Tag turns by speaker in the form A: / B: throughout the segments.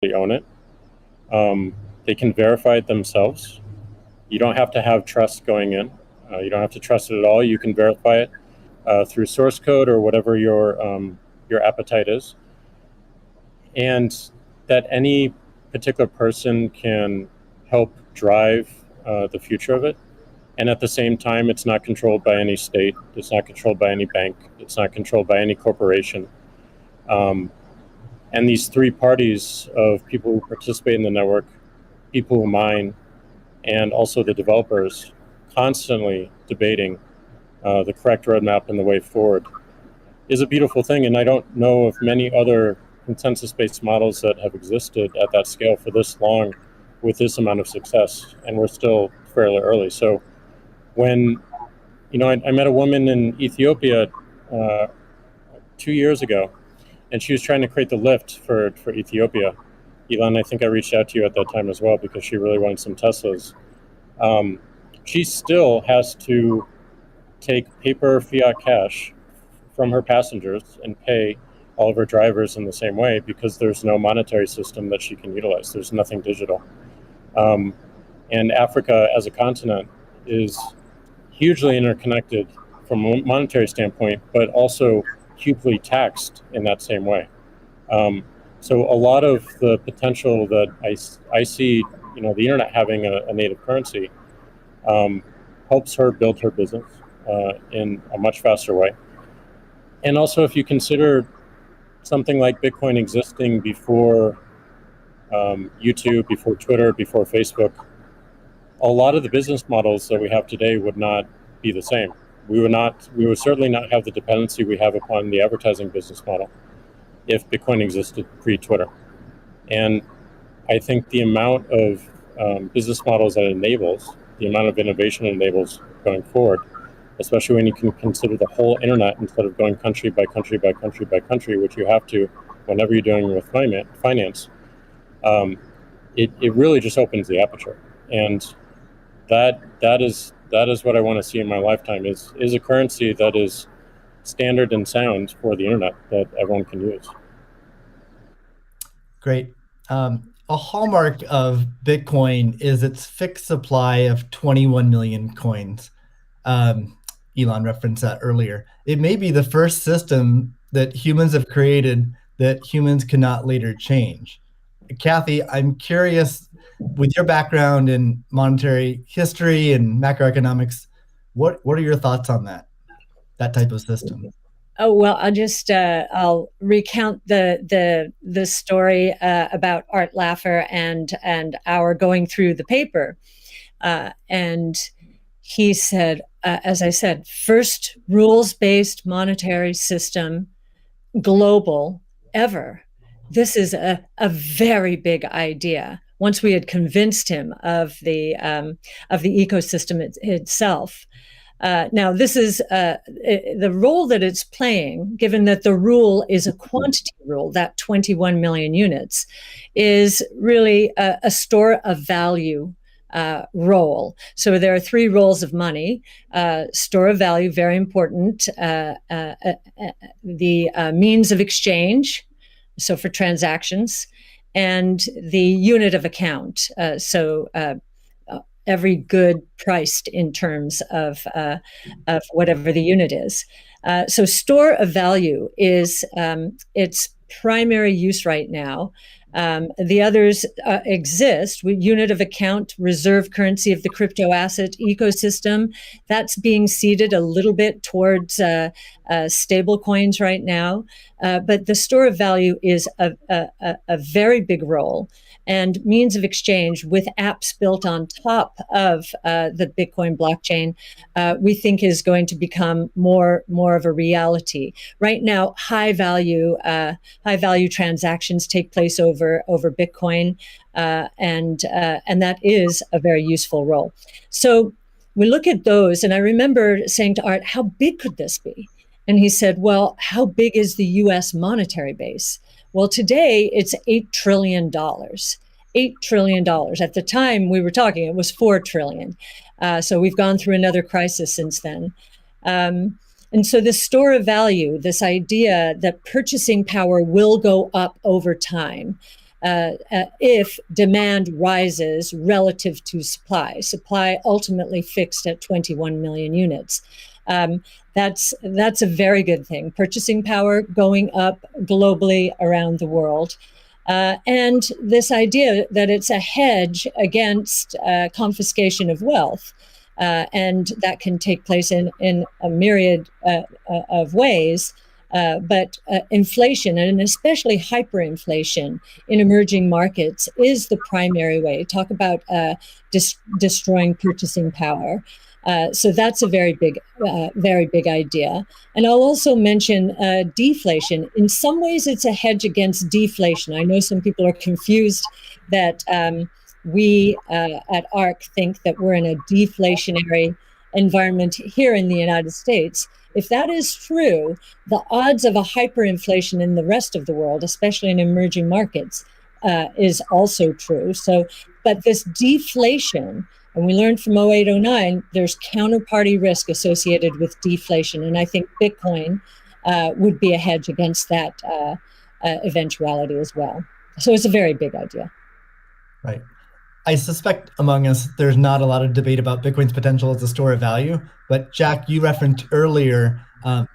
A: own it. They can verify it themselves. You don't have to have trust going in. You don't have to trust it at all. You can verify it through source code or whatever your appetite is, and that any particular person can help drive the future of it. And at the same time, it's not controlled by any state. It's not controlled by any bank. It's not controlled by any corporation. And these three parties of people who participate in the network, people who mine, and also the developers, constantly debating the correct roadmap and the way forward, is a beautiful thing. And I don't know of many other consensus-based models that have existed at that scale for this long with this amount of success. And we're still fairly early. So when, I met a woman in Ethiopia 2 years ago, and she was trying to create the lift for Ethiopia. Elon, I think I reached out to you at that time as well because she really wanted some Teslas. She still has to take paper fiat cash from her passengers and pay all of her drivers in the same way because there's no monetary system that she can utilize. There's nothing digital. And Africa as a continent is hugely interconnected from a monetary standpoint, but also hugely taxed in that same way. So a lot of the potential that I see, the internet having a native currency helps her build her business in a much faster way. And also, if you consider something like Bitcoin existing before YouTube, before Twitter, before Facebook, a lot of the business models that we have today would not be the same. We would certainly not have the dependency we have upon the advertising business model if Bitcoin existed pre-Twitter. And I think the amount of business models that it enables, the amount of innovation it enables going forward, especially when you can consider the whole internet instead of going country by country by country by country, which you have to whenever you're doing with finance, it really just opens the aperture. And that is what I want to see in my lifetime is a currency that is standard and sound for the internet that everyone can use.
B: Great. A hallmark of Bitcoin is its fixed supply of 21 million coins. Elon referenced that earlier. It may be the first system that humans have created that humans cannot later change. Kathy, I'm curious, with your background in monetary history and macroeconomics, what are your thoughts on that type of system?
C: Oh, well, I'll recount the story about Art Laffer and our going through the paper. And he said, as I said, first rules-based monetary system, global, ever. This is a very big idea. Once we had convinced him of the ecosystem itself. Now, this is the role that it's playing, given that the rule is a quantity rule, that 21 million units, is really a store of value role. So there are three roles of money. Store of value, very important. The means of exchange, so for transactions, and the unit of account. Every good priced in terms of whatever the unit is. So store of value is its primary use right now. The others exist. Unit of account, reserve currency of the crypto asset ecosystem. That's being seeded a little bit towards stable coins right now. But the store of value is a very big role. And means of exchange with apps built on top of the Bitcoin blockchain, we think is going to become more of a reality. Right now, high value transactions take place over Bitcoin, and that is a very useful role. So we look at those, and I remember saying to Art, "How big could this be?" And he said, "Well, how big is the U.S. monetary base?" Well, today it's $8 trillion. $8 trillion. At the time we were talking, it was $4 trillion. So we've gone through another crisis since then. And so this store of value, this idea that purchasing power will go up over time, if demand rises relative to supply. Supply ultimately fixed at 21 million units. That's a very good thing. Purchasing power going up globally around the world. And this idea that it's a hedge against confiscation of wealth. And that can take place in a myriad of ways. But inflation, and especially hyperinflation in emerging markets, is the primary way. Talk about destroying purchasing power. So that's a very big idea. And I'll also mention deflation. In some ways, it's a hedge against deflation. I know some people are confused that we at ARC think that we're in a deflationary environment here in the United States. If that is true, the odds of a hyperinflation in the rest of the world, especially in emerging markets, is also true. So, but this deflation, and we learned from 0809, there's counterparty risk associated with deflation. And I think Bitcoin would be a hedge against that eventuality as well. So it's a very big idea.
B: Right. I suspect among us, there's not a lot of debate about Bitcoin's potential as a store of value. But Jack, you referenced earlier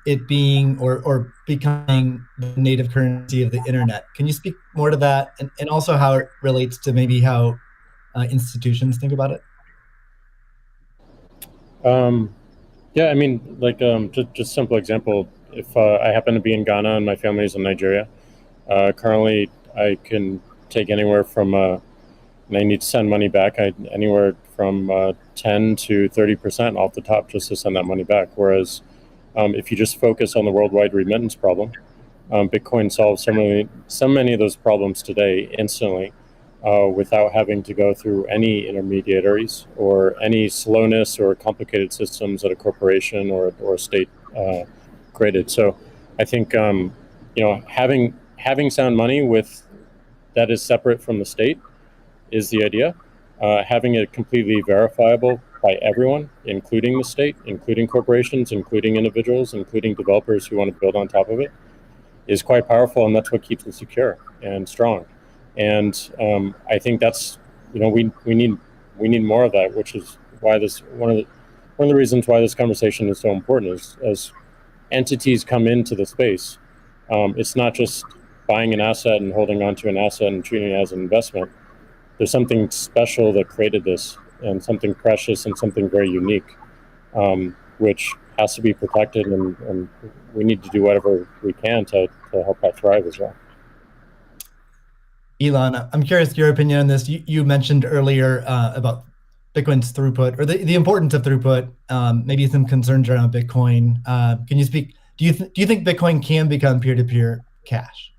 B: it being or becoming the native currency of the internet. Can you speak more to that, and also how it relates to maybe how institutions think about it?
A: Yeah, I mean, like just simple example. If I happen to be in Ghana and my family's in Nigeria, currently I can take anywhere from and I need to send money back, anywhere from 10 to 30% off the top just to send that money back. Whereas if you just focus on the worldwide remittance problem, Bitcoin solves so many of those problems today instantly without having to go through any intermediaries or any slowness or complicated systems that a corporation or a state created. So I think having sound money that is separate from the state is the idea. Having it completely verifiable by everyone, including the state, including corporations, including individuals, including developers who want to build on top of it, is quite powerful, and that's what keeps it secure and strong. And I think that's we need more of that, which is why this one of the reasons why this conversation is so important is as entities come into the space, it's not just buying an asset and holding on to an asset and treating it as an investment. There's something special that created this, and something precious and something very unique, which has to be protected, and we need to do whatever we can to help that thrive as well.
B: Elon, I'm curious your opinion on this. You mentioned earlier about Bitcoin's throughput, or the importance of throughput, maybe some concerns around Bitcoin. Can you speak? Do you think Bitcoin can become peer-to-peer cash?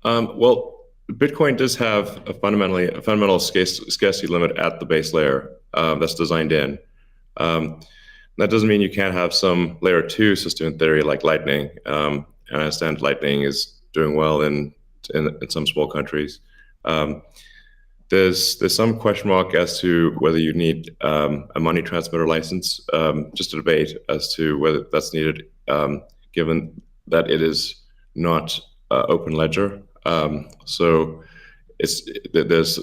D: Well, Bitcoin does have a fundamental scarcity limit at the base layer that's designed in. That doesn't mean you can't have some layer 2 system in theory like Lightning. And I understand Lightning is doing well in some small countries. There's some question mark as to whether you need a money transmitter license. Just a debate as to whether that's needed, given that it is not open ledger. So that's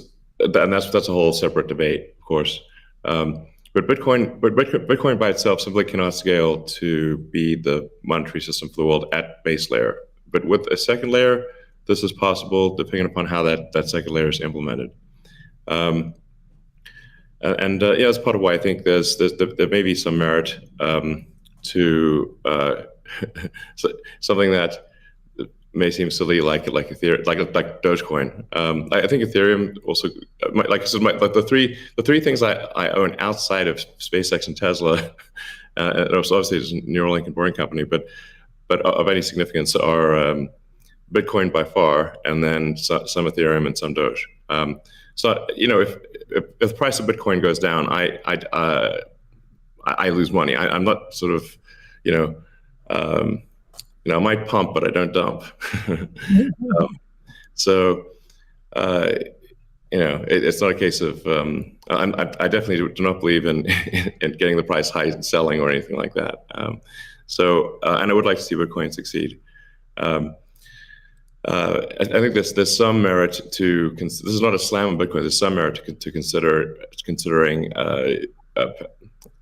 D: a whole separate debate, of course. But Bitcoin by itself simply cannot scale to be the monetary system for the world at base layer. But with a second layer, this is possible depending upon how that second layer is implemented. That's part of why I think there may be some merit to something that may seem silly, like Ethereum, like Dogecoin. I think Ethereum also, like I said, the three things I own outside of SpaceX and Tesla, and obviously it's a Neuralink and Boring Company, but of any significance are Bitcoin by far, and then some Ethereum and some Doge. So if the price of Bitcoin goes down, I lose money. I'm not sort of I might pump, but I don't dump. It's not a case of. I definitely do not believe in getting the price high and selling or anything like that. And I would like to see Bitcoin succeed. I think there's some merit to this is not a slam on Bitcoin. There's some merit to considering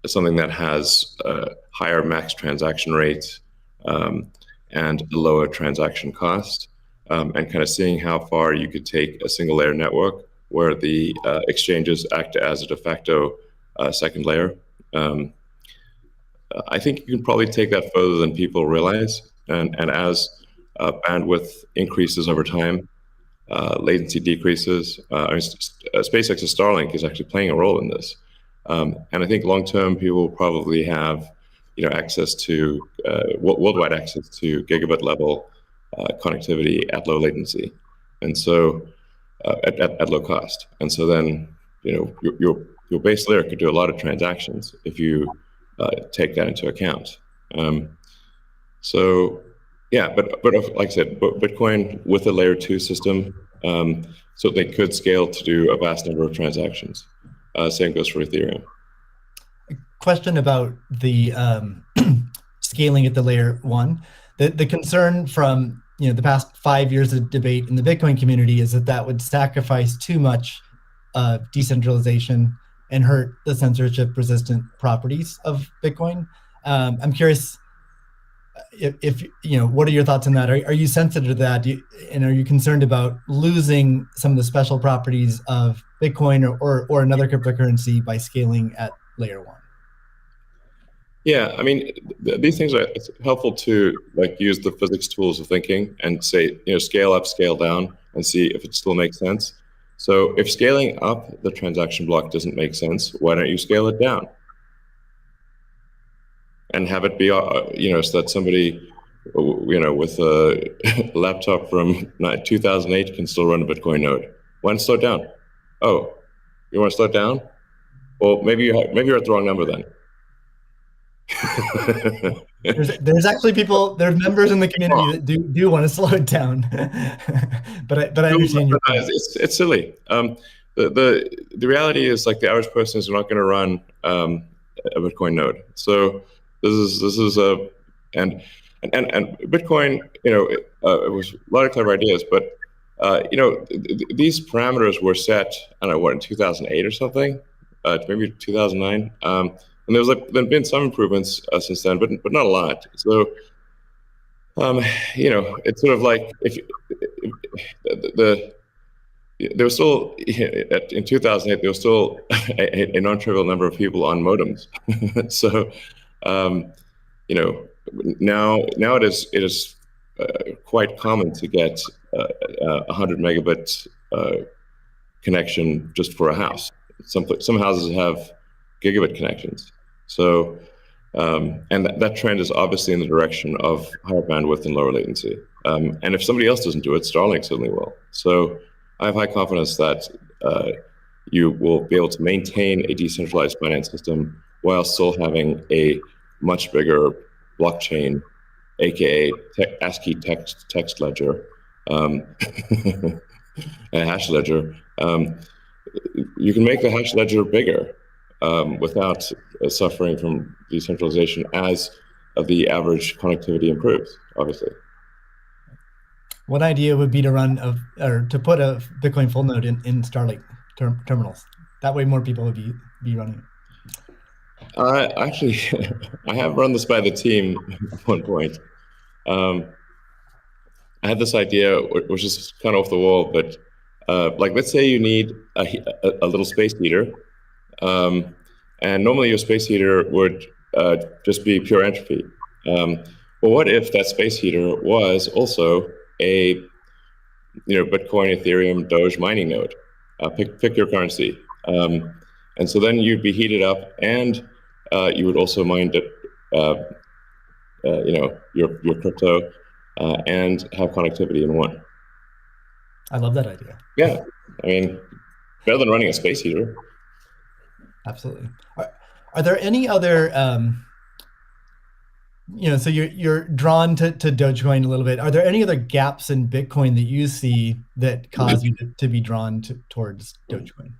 D: something that has a higher max transaction rate and a lower transaction cost, and kind of seeing how far you could take a single layer network where the exchanges act as a de facto second layer. I think you can probably take that further than people realize, and as bandwidth increases over time, latency decreases. SpaceX's Starlink is actually playing a role in this, and I think long term people will probably have, access to worldwide access to gigabit level connectivity at low latency, and so at low cost. And so then your base layer could do a lot of transactions if you take that into account. So yeah, but like I said, Bitcoin with a layer 2 system certainly could scale to do a vast number of transactions. Same goes for Ethereum.
B: Question about the scaling at the layer 1. The concern from the past 5 years of debate in the Bitcoin community is that would sacrifice too much decentralization and hurt the censorship-resistant properties of Bitcoin. I'm curious if what are your thoughts on that? Are you sensitive to that? And are you concerned about losing some of the special properties of Bitcoin or another cryptocurrency by scaling at layer 1?
D: Yeah, I mean, these things it's helpful to use the physics tools of thinking and say, scale up, scale down, and see if it still makes sense. So if scaling up the transaction block doesn't make sense, why don't you scale it down? And have it be, so that somebody, with a laptop from 2008 can still run a Bitcoin node. Why not slow it down? Oh, you want to slow it down? Well, maybe you're at the wrong number then.
B: there's actually there's members in the community that do want to slow it down, but I understand your point.
D: It's silly. The reality is the average person is not going to run a Bitcoin node. So this is and Bitcoin, it was a lot of clever ideas, but these parameters were set, I don't know, in 2008 or something, maybe 2009. And there's been some improvements since then, but not a lot. So, it's sort of like there was still in 2008 there was still a non-trivial number of people on modems. So, now it is quite common to get 100 megabit connection just for a house. Some houses have gigabit connections. So, and that trend is obviously in the direction of higher bandwidth and lower latency. And if somebody else doesn't do it, Starlink certainly will. So I have high confidence that you will be able to maintain a decentralized finance system while still having a much bigger blockchain, aka ASCII text ledger, a hash ledger. You can make the hash ledger bigger without suffering from decentralization as the average connectivity improves, obviously.
B: One idea would be to put a Bitcoin full node in Starlink terminals. That way more people would be running it.
D: Actually, I have run this by the team at one point. I had this idea, which is kind of off the wall, but let's say you need a little space heater. And normally your space heater would just be pure entropy. Well, what if that space heater was also a Bitcoin, Ethereum, Doge mining node? Pick your currency. And so then you'd be heated up, and you would also mine your crypto and have connectivity in one.
B: I love that idea.
D: Yeah, I mean, better than running a space heater.
B: Absolutely. Are there any other, so you're drawn to Dogecoin a little bit. Are there any other gaps in Bitcoin that you see that cause you to be drawn towards Dogecoin?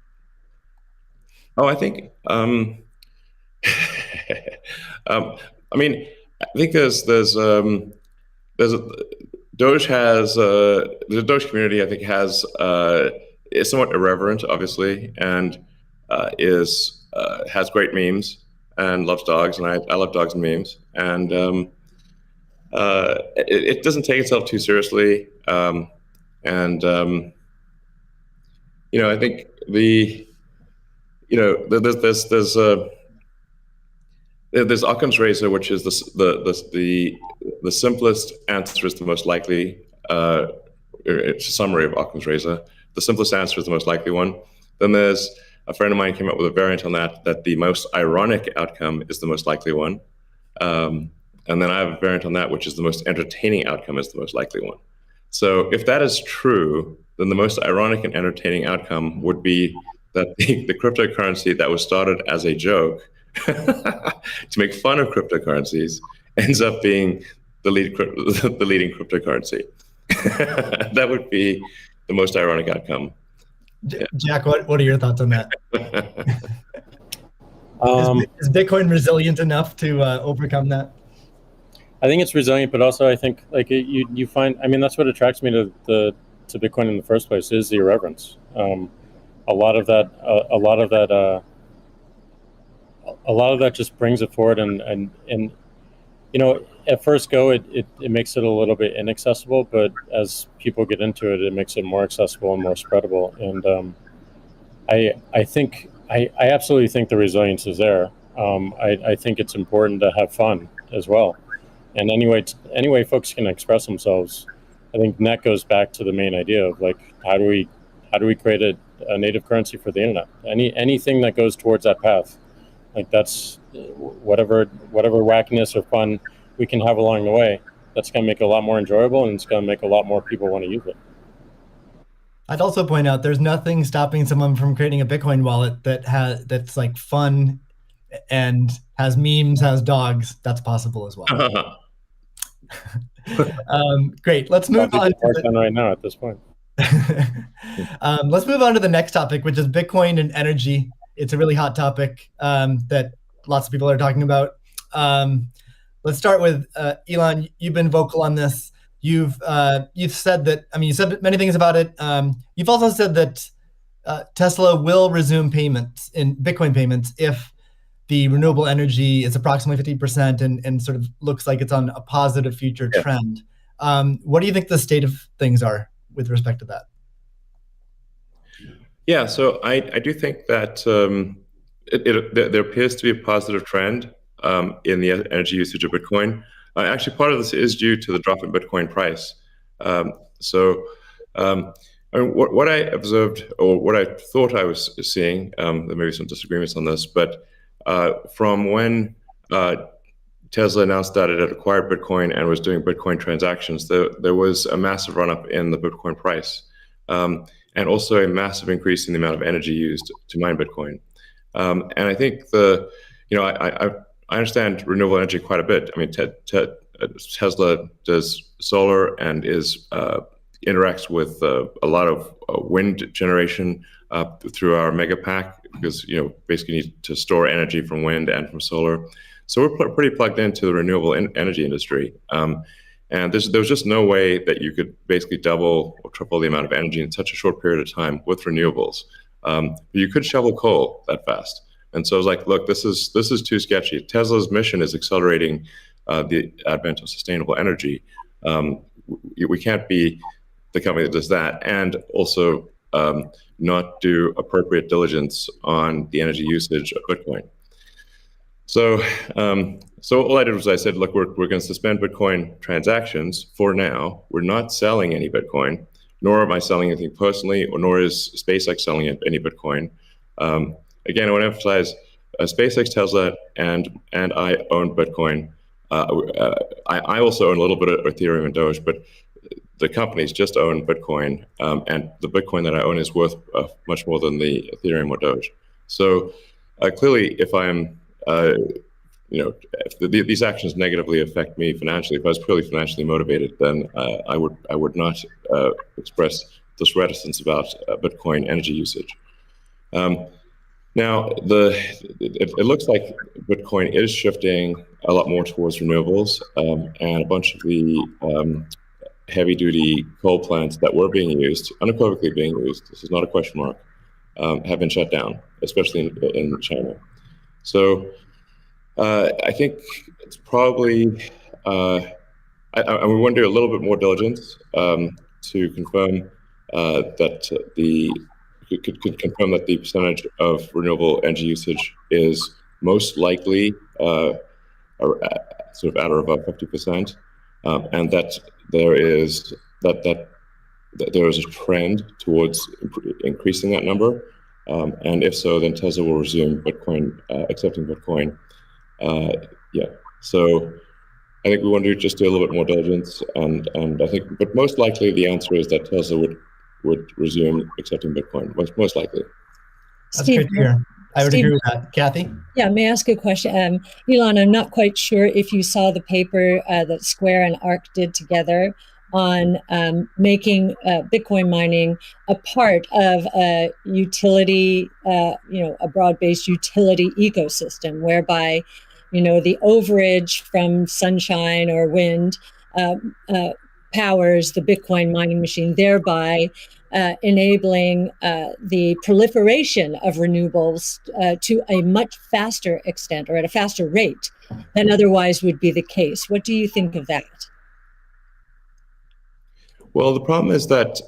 D: Oh, I think, I mean, I think there's Dogecoin Doge has the Doge community, I think, is somewhat irreverent, obviously, and has great memes and loves dogs, and I love dogs and memes, and it doesn't take itself too seriously, and I think there's Occam's razor, which is the simplest answer is the most likely. It's a summary of Occam's razor. The simplest answer is the most likely one. Then there's a friend of mine came up with a variant on that the most ironic outcome is the most likely one. And then I have a variant on that, which is the most entertaining outcome is the most likely one. So if that is true, then the most ironic and entertaining outcome would be that the cryptocurrency that was started as a joke to make fun of cryptocurrencies ends up being the leading cryptocurrency. That would be the most ironic outcome.
B: Yeah. Jack, what are your thoughts on that? Is Bitcoin resilient enough to overcome that?
A: I think it's resilient, but also I think like you find, I mean, that's what attracts me to Bitcoin in the first place is the irreverence. A lot of that just brings it forward, and at first go it makes it a little bit inaccessible, but as people get into it, it makes it more accessible and more spreadable. And I absolutely think the resilience is there. I think it's important to have fun as well. And anyway folks can express themselves. I think that goes back to the main idea of like how do we create a native currency for the internet? Anything that goes towards that path, like that's whatever wackiness or fun we can have along the way. That's going to make it a lot more enjoyable, and it's going to make a lot more people want to use it.
B: I'd also point out there's nothing stopping someone from creating a Bitcoin wallet that's like fun and has memes, has dogs. That's possible as well. Great. Let's move on.
A: Right now at this point.
B: Let's move on to the next topic, which is Bitcoin and energy. It's a really hot topic that lots of people are talking about. Let's start with Elon. You've been vocal on this. You've said that. I mean, you said many things about it. You've also said that Tesla will resume payments in Bitcoin payments if the renewable energy is approximately 50% and sort of looks like it's on a positive future trend. What do you think the state of things are with respect to that?
D: Yeah, so I do think that there appears to be a positive trend in the energy usage of Bitcoin. Actually, part of this is due to the drop in Bitcoin price. I mean, what I observed, or what I thought I was seeing, there may be some disagreements on this, but from when Tesla announced that it had acquired Bitcoin and was doing Bitcoin transactions, there was a massive run-up in the Bitcoin price, and also a massive increase in the amount of energy used to mine Bitcoin. And I think I understand renewable energy quite a bit. I mean, Tesla does solar and interacts with a lot of wind generation through our mega pack, because basically need to store energy from wind and from solar. So we're pretty plugged into the renewable energy industry. And there's just no way that you could basically double or triple the amount of energy in such a short period of time with renewables. You could shovel coal that fast. And so I was like, look, this is too sketchy. Tesla's mission is accelerating the advent of sustainable energy. We can't be the company that does that and also not do appropriate diligence on the energy usage of Bitcoin. So all I did was I said, look, we're going to suspend Bitcoin transactions for now. We're not selling any Bitcoin, nor am I selling anything personally, nor is SpaceX selling any Bitcoin. Again, I want to emphasize SpaceX, Tesla, and I own Bitcoin. I also own a little bit of Ethereum and Doge, but the companies just own Bitcoin, and the Bitcoin that I own is worth much more than the Ethereum or Doge. So clearly, if I'm if these actions negatively affect me financially, if I was purely financially motivated, then I would not express this reticence about Bitcoin energy usage. Now, it looks like Bitcoin is shifting a lot more towards renewables, and a bunch of the heavy-duty coal plants that were being used, unequivocally being used, this is not a question mark, have been shut down, especially in China. So I think it's probably, and we want to do a little bit more diligence to confirm could confirm that the percentage of renewable energy usage is most likely sort of at or above 50%, and that there is there is a trend towards increasing that number, and if so, then Tesla will resume Bitcoin, accepting Bitcoin. Yeah, so I think we want to just do a little bit more diligence, and I think, but most likely the answer is that Tesla would resume accepting Bitcoin, most likely.
B: That's
C: Steve,
B: great to hear. I would
C: Steve,
B: agree with that. Kathy?
C: Yeah, may I ask a question? Elon, I'm not quite sure if you saw the paper that Square and ARC did together on making Bitcoin mining a part of a utility, a broad-based utility ecosystem, whereby, the overage from sunshine or wind powers the Bitcoin mining machine, thereby enabling the proliferation of renewables to a much faster extent or at a faster rate than otherwise would be the case. What do you think of that?
D: Well, the problem is that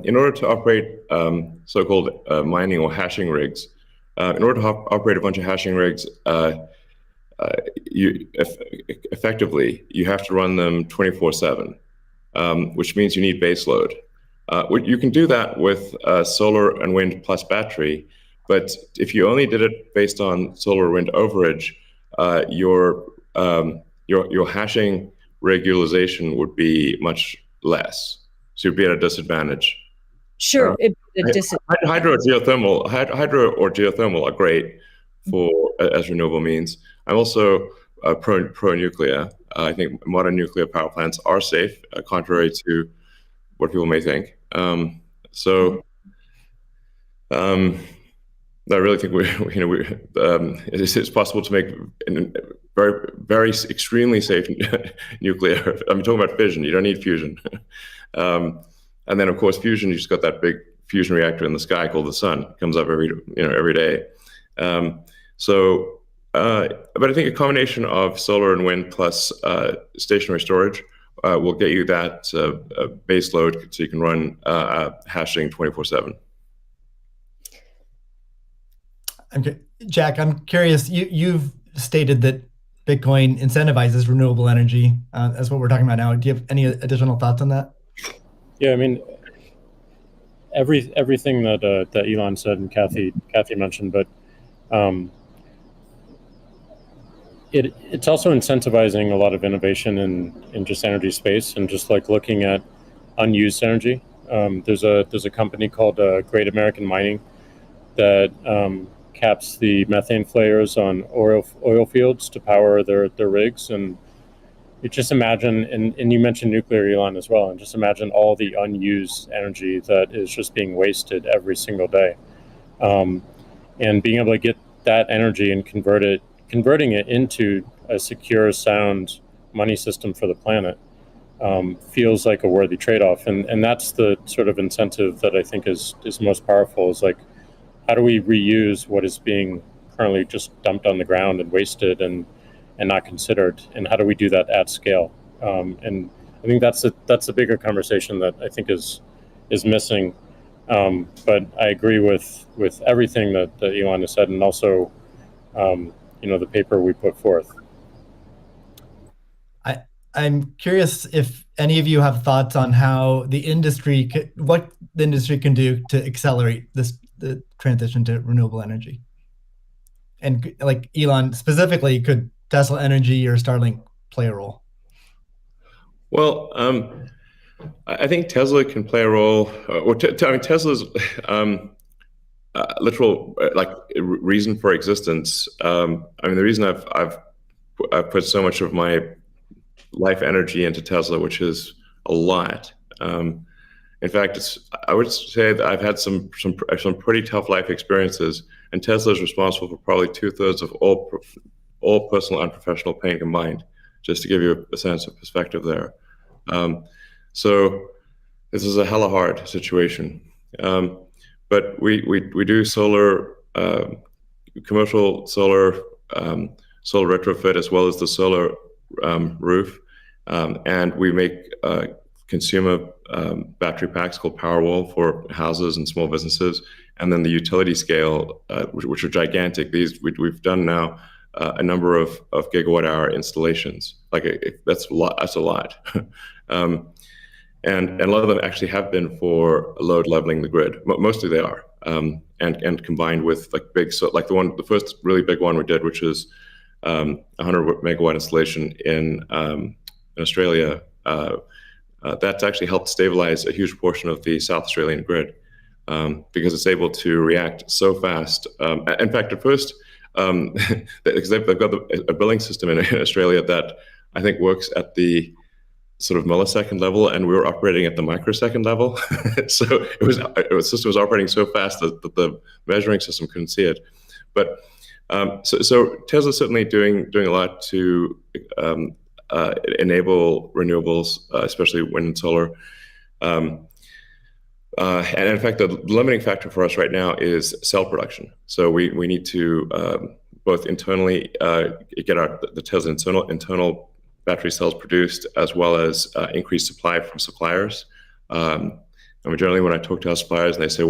D: in order to operate so-called mining or hashing rigs, in order to operate a bunch of hashing rigs, effectively, you have to run them 24/7, which means you need base load. You can do that with solar and wind plus battery, but if you only did it based on solar or wind overage, your hashing rig utilization would be much less. So you'd be at a disadvantage.
C: Sure,
D: hydro or geothermal are great as renewable means. I'm also pro nuclear. I think modern nuclear power plants are safe, contrary to what people may think. I really think it's possible to make very, very extremely safe nuclear. I'm talking about fission. You don't need fusion. And then, of course, fusion. You just got that big fusion reactor in the sky called the sun. It comes up every day. But I think a combination of solar and wind plus stationary storage will get you that base load, so you can run hashing 24/7.
B: Okay, Jack, I'm curious. You've stated that Bitcoin incentivizes renewable energy. That's what we're talking about now. Do you have any additional thoughts on that?
A: Yeah, I mean, everything that Elon said and Kathy mentioned, but it's also incentivizing a lot of innovation in just energy space and just like looking at unused energy. There's a company called Great American Mining that caps the methane flares on oil fields to power their rigs. And you just imagine, and you mentioned nuclear, Elon, as well, and just imagine all the unused energy that is just being wasted every single day. And being able to get that energy and converting it into a secure, sound money system for the planet feels like a worthy trade-off. And that's the sort of incentive that I think is most powerful, is like, how do we reuse what is being currently just dumped on the ground and wasted and not considered, and how do we do that at scale? And I think that's a bigger conversation that I think is missing. But I agree with everything that Elon has said, and also the paper we put forth.
B: I'm curious if any of you have thoughts on how what the industry can do to accelerate the transition to renewable energy. And like Elon specifically, could Tesla Energy or Starlink play a role?
D: Well, I think Tesla can play a role. Tesla's literal reason for existence. The reason I've put so much of my life energy into Tesla, which is a lot. In fact, I would say that I've had some pretty tough life experiences, and Tesla is responsible for probably 2/3 of all personal and professional pain combined. Just to give you a sense of perspective there. So this is a hella hard situation. But we do solar, commercial solar, solar retrofit, as well as the solar roof. And we make consumer battery packs called Powerwall for houses and small businesses. And then the utility scale, which are gigantic. These we've done now a number of gigawatt hour installations. That's a lot. That's a lot. And a lot of them actually have been for load leveling the grid. Mostly they are, and combined with the first really big one we did, which is 100 megawatt installation in Australia. That's actually helped stabilize a huge portion of the South Australian grid, because it's able to react so fast. In fact, at first, because they've got a billing system in Australia that I think works at the sort of millisecond level, and we were operating at the microsecond level. So the system was operating so fast that the measuring system couldn't see it. But so Tesla's certainly doing a lot to enable renewables, especially wind and solar. And in fact, the limiting factor for us right now is cell production. So we need to both internally get the Tesla internal battery cells produced, as well as increase supply from suppliers. Generally, when I talk to our suppliers and they say,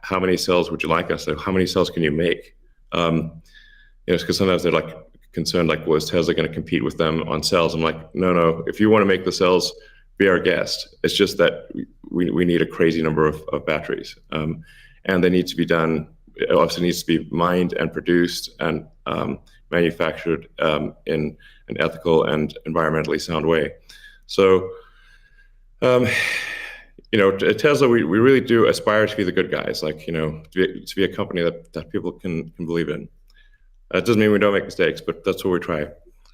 D: how many cells would you like? I say, how many cells can you make? Because sometimes they're like concerned, well, is Tesla going to compete with them on cells? I'm like, no. If you want to make the cells, be our guest. It's just that we need a crazy number of batteries, and they need to be done. It obviously needs to be mined and produced and manufactured in an ethical and environmentally sound way. So, Tesla, we really do aspire to be the good guys, to be a company that people can believe in. It doesn't mean we don't make mistakes, but that's what we try.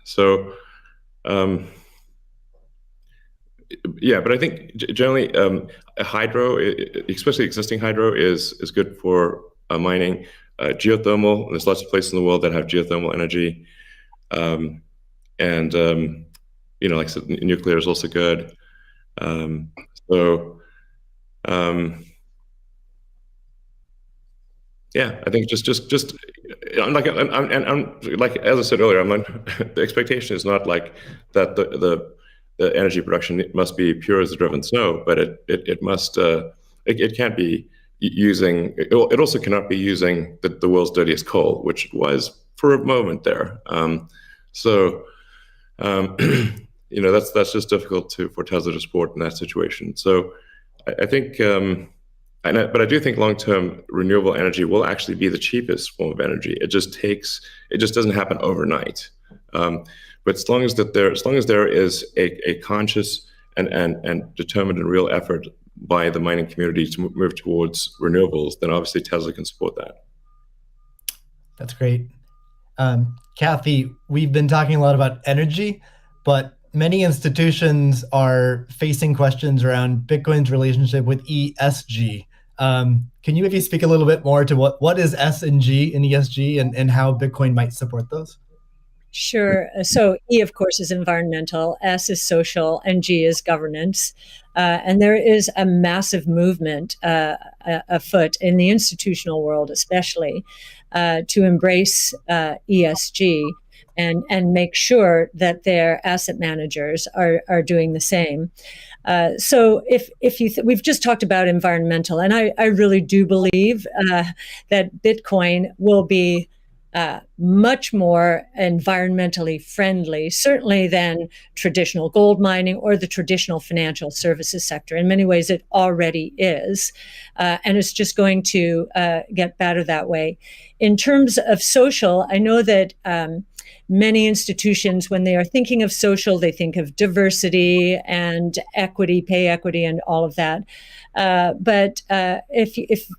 D: So, but I think generally hydro, especially existing hydro, is good for mining. Geothermal, there's lots of places in the world that have geothermal energy. Like I said, nuclear is also good. I think just I'm like as I said earlier, the expectation is not like that the energy production must be pure as the driven snow, but it must it can't be using. It also cannot be using the world's dirtiest coal, which was for a moment there. That's just difficult for Tesla to support in that situation. So I think, but I do think long-term renewable energy will actually be the cheapest form of energy. It just doesn't happen overnight. But as long as there is a conscious and determined and real effort by the mining community to move towards renewables, then obviously Tesla can support that.
B: That's great. Kathy, we've been talking a lot about energy, but many institutions are facing questions around Bitcoin's relationship with ESG. Can you maybe speak a little bit more to what is S and G in ESG and how Bitcoin might support those?
C: Sure. So E, of course, is environmental, S is social, and G is governance. And there is a massive movement afoot in the institutional world, especially, to embrace ESG and make sure that their asset managers are doing the same. So if we've just talked about environmental, and I really do believe that Bitcoin will be much more environmentally friendly, certainly than traditional gold mining or the traditional financial services sector. In many ways, it already is, and it's just going to get better that way. In terms of social, I know that many institutions, when they are thinking of social, they think of diversity and equity, pay equity, and all of that. But if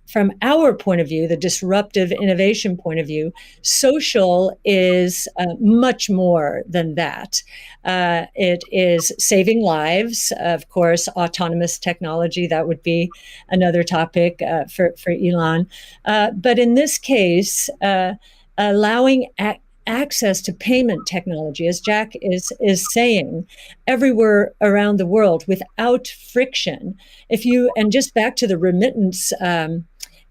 C: from our point of view, the disruptive innovation point of view, social is much more than that. It is saving lives, of course, autonomous technology, that would be another topic for Elon. But in this case, allowing access to payment technology, as Jack is saying, everywhere around the world without friction. And just back to the remittance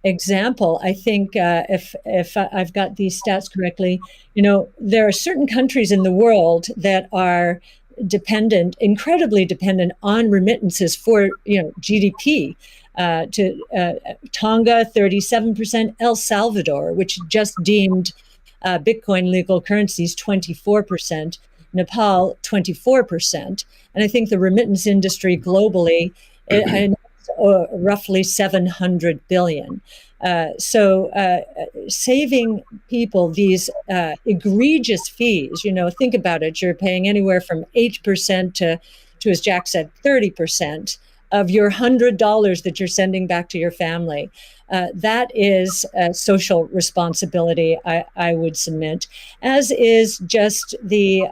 C: example, I think if I've got these stats correctly, there are certain countries in the world that are incredibly dependent on remittances for GDP. Tonga, 37%, El Salvador, which just deemed Bitcoin legal currencies, 24%, Nepal, 24%. And I think the remittance industry globally, roughly 700 billion. Saving people these egregious fees, think about it, you're paying anywhere from 8% to, as Jack said, 30% of your $100 that you're sending back to your family. That is social responsibility, I would submit, as is just the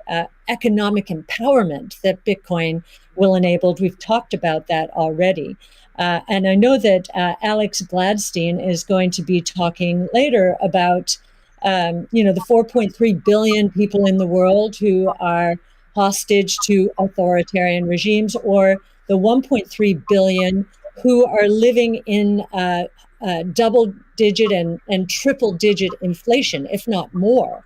C: economic empowerment that Bitcoin will enable. We've talked about that already. And I know that Alex Gladstein is going to be talking later about, the 4.3 billion people in the world who are hostage to authoritarian regimes, or the 1.3 billion who are living in double-digit and triple-digit inflation, if not more.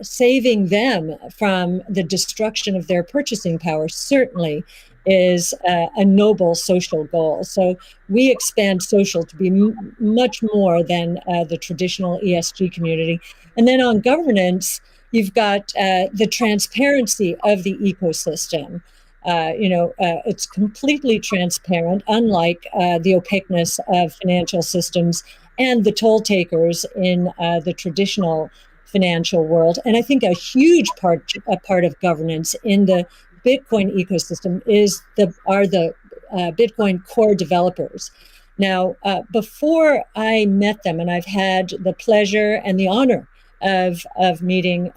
C: Saving them from the destruction of their purchasing power certainly is a noble social goal. So we expand social to be much more than the traditional ESG community. And then on governance, you've got the transparency of the ecosystem. It's completely transparent, unlike the opaqueness of financial systems and the toll takers in the traditional financial world. And I think a huge part of governance in the Bitcoin ecosystem are the Bitcoin core developers. Now, before I met them, and I've had the pleasure and the honor of meeting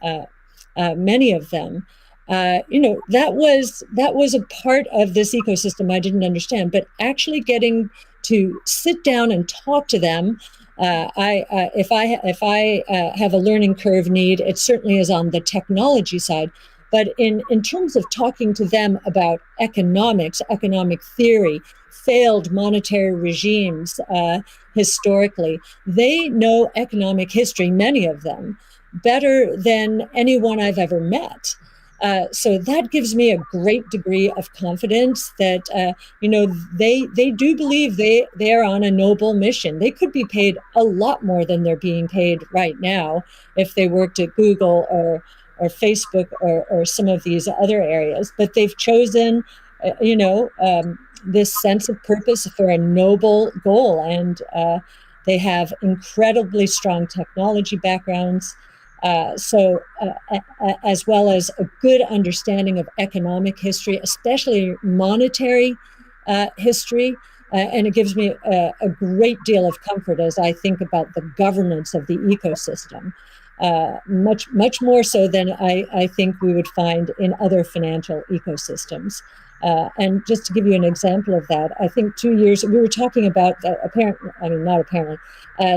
C: many of them, that was a part of this ecosystem I didn't understand. But actually getting to sit down and talk to them, if I have a learning curve need, it certainly is on the technology side. But in terms of talking to them about economics, economic theory, failed monetary regimes historically, they know economic history, many of them, better than anyone I've ever met. So that gives me a great degree of confidence that, they do believe they are on a noble mission. They could be paid a lot more than they're being paid right now if they worked at Google or Facebook or some of these other areas. But they've chosen, this sense of purpose for a noble goal. And they have incredibly strong technology backgrounds. As well as a good understanding of economic history, especially monetary history. And it gives me a great deal of comfort as I think about the governance of the ecosystem, much more so than I think we would find in other financial ecosystems. And just to give you an example of that, I think 2 years, we were talking about,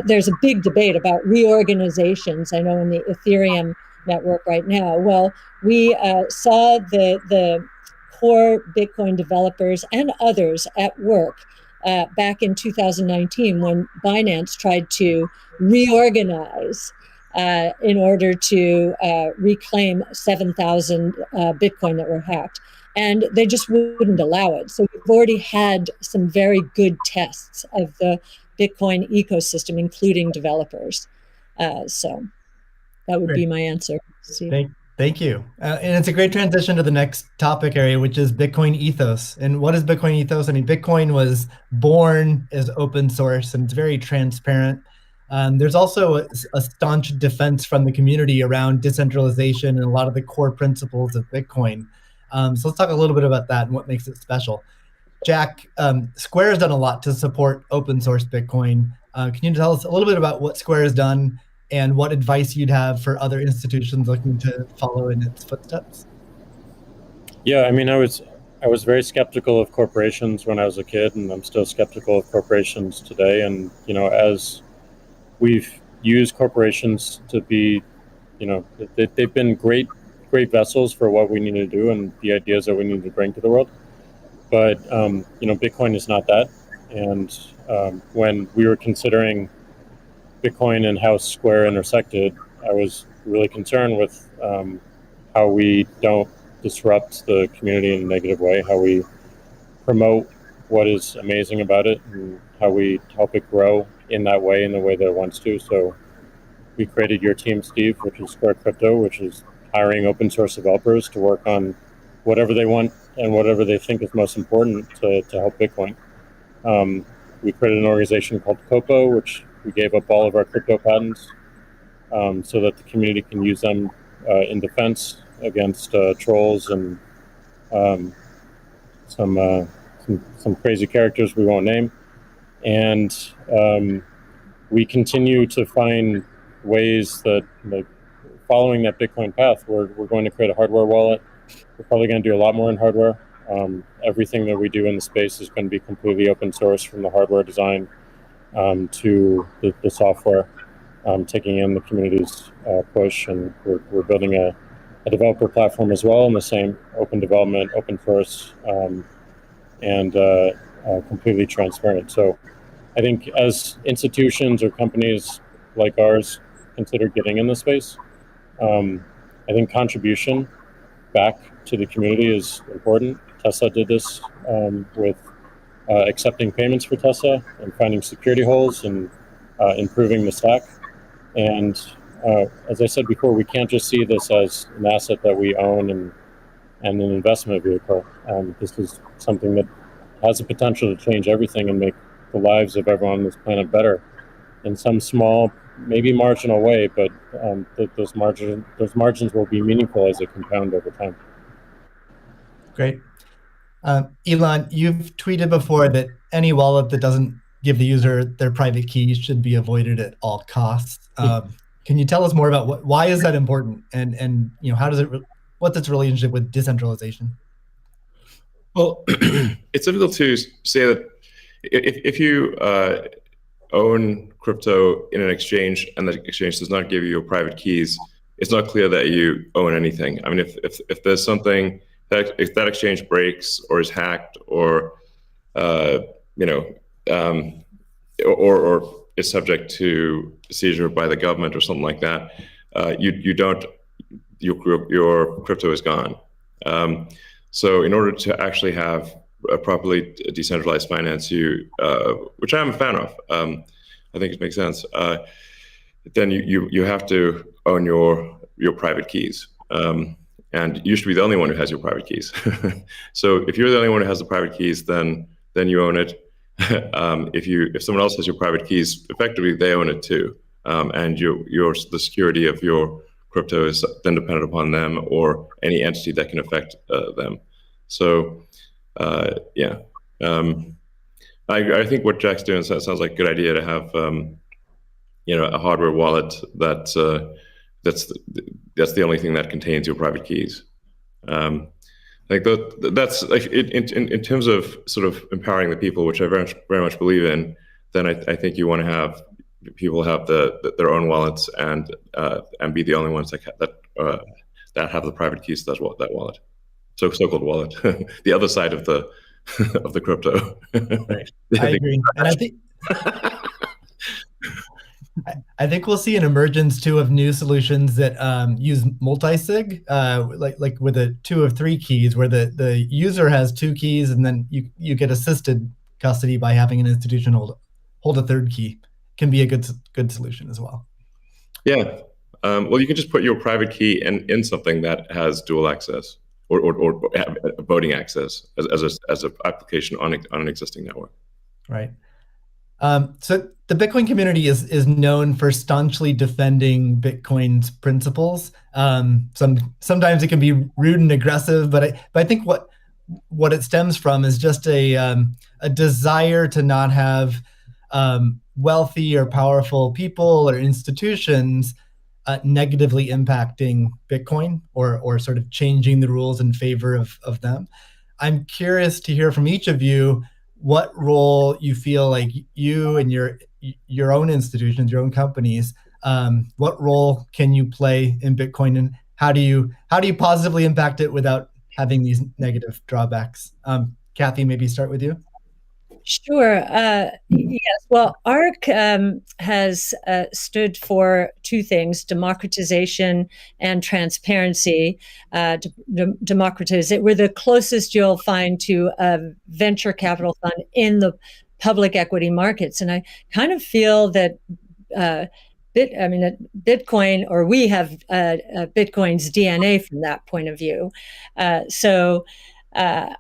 C: there's a big debate about reorganizations, I know, in the Ethereum network right now. Well, we saw the core Bitcoin developers and others at work back in 2019 when Binance tried to reorganize in order to reclaim 7,000 Bitcoin that were hacked. And they just wouldn't allow it. So we've already had some very good tests of the Bitcoin ecosystem, including developers. So that would be my answer.
B: Thank you. And it's a great transition to the next topic area, which is Bitcoin ethos. And what is Bitcoin ethos? I mean, Bitcoin was born as open source and it's very transparent. There's also a staunch defense from the community around decentralization and a lot of the core principles of Bitcoin. So let's talk a little bit about that and what makes it special. Jack, Square has done a lot to support open source Bitcoin. Can you tell us a little bit about what Square has done and what advice you'd have for other institutions looking to follow in its footsteps?
A: Yeah, I mean, I was very skeptical of corporations when I was a kid, and I'm still skeptical of corporations today. And as we've used corporations to be, they've been great vessels for what we need to do and the ideas that we need to bring to the world. But Bitcoin is not that. And when we were considering Bitcoin and how Square intersected, I was really concerned with how we don't disrupt the community in a negative way, how we promote what is amazing about it, and how we help it grow in that way, in the way that it wants to. So we created Your Team, Steve, which is Square Crypto, which is hiring open source developers to work on whatever they want and whatever they think is most important to help Bitcoin. We created an organization called Copo, which we gave up all of our crypto patents so that the community can use them in defense against trolls and some crazy characters we won't name. And we continue to find ways that, like, following that Bitcoin path, we're going to create a hardware wallet. We're probably going to do a lot more in hardware. Everything that we do in the space is going to be completely open source, from the hardware design to the software, taking in the community's push. And we're building a developer platform as well, in the same open development, open source, and completely transparent. So I think as institutions or companies like ours consider getting in the space, I think contribution back to the community is important. Tesla did this with accepting payments for Tesla and finding security holes and improving the stack. And as I said before, we can't just see this as an asset that we own and an investment vehicle. This is something that has the potential to change everything and make the lives of everyone on this planet better in some small, maybe marginal way, but those margins will be meaningful as they compound over time.
B: Great. Elon, you've tweeted before that any wallet that doesn't give the user their private keys should be avoided at all costs. Can you tell us more about why is that important, and how does what's its relationship with decentralization?
D: Well, it's difficult to say that if you own crypto in an exchange and the exchange does not give you your private keys, it's not clear that you own anything. I mean, if there's something that, if that exchange breaks or is hacked or or is subject to seizure by the government or something like that, your crypto is gone. So in order to actually have a properly decentralized finance, which I'm a fan of, I think it makes sense. Then you have to own your private keys, and you should be the only one who has your private keys. So if you're the only one who has the private keys, then you own it. If someone else has your private keys, effectively they own it too, and the security of your crypto is then dependent upon them or any entity that can affect them. So I think what Jack's doing sounds like a good idea, to have a hardware wallet that's the only thing that contains your private keys. Like that's like in terms of sort of empowering the people, which I very much believe in. Then I think you want to have people have their own wallets and be the only ones that have the private keys to that wallet, so-called wallet, the other side of the of the crypto.
B: Right. I agree, and I think we'll see an emergence too of new solutions that use multi-sig, like with a 2 of 3 keys, where the user has 2 keys, and then you get assisted custody by having an institution hold a 3rd key. Can be a good solution as well. Yeah.
D: Well, you can just put your private key in something that has dual access or voting access as an application on an existing network.
B: Right. So the Bitcoin community is known for staunchly defending Bitcoin's principles. Sometimes it can be rude and aggressive, but I think what it stems from is just a desire to not have wealthy or powerful people or institutions negatively impacting Bitcoin or sort of changing the rules in favor of them. I'm curious to hear from each of you what role you feel like you and your own institutions, your own companies What role can you play in Bitcoin, and how do you positively impact it without having these negative drawbacks? Kathy, maybe start with you.
C: Sure. Yes. Well, ARC has stood for two things: democratization and transparency. Democratize it. We're the closest you'll find to a venture capital fund in the public equity markets, and I kind of feel that Bitcoin, or we have Bitcoin's DNA from that point of view.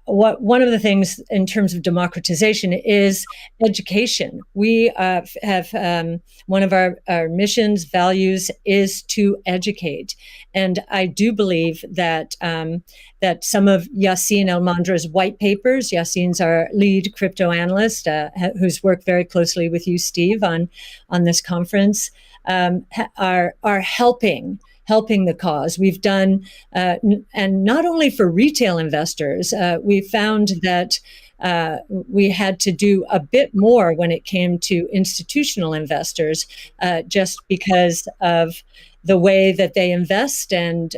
C: One of the things in terms of democratization is education. We have one of our missions, values, is to educate, and I do believe that that some of Yassine El-Mandra's white papers. Yassine's our lead crypto analyst, who's worked very closely with you, Steve, on this conference, are helping the cause. We've done, and not only for retail investors, we found that we had to do a bit more when it came to institutional investors, just because of the way that they invest and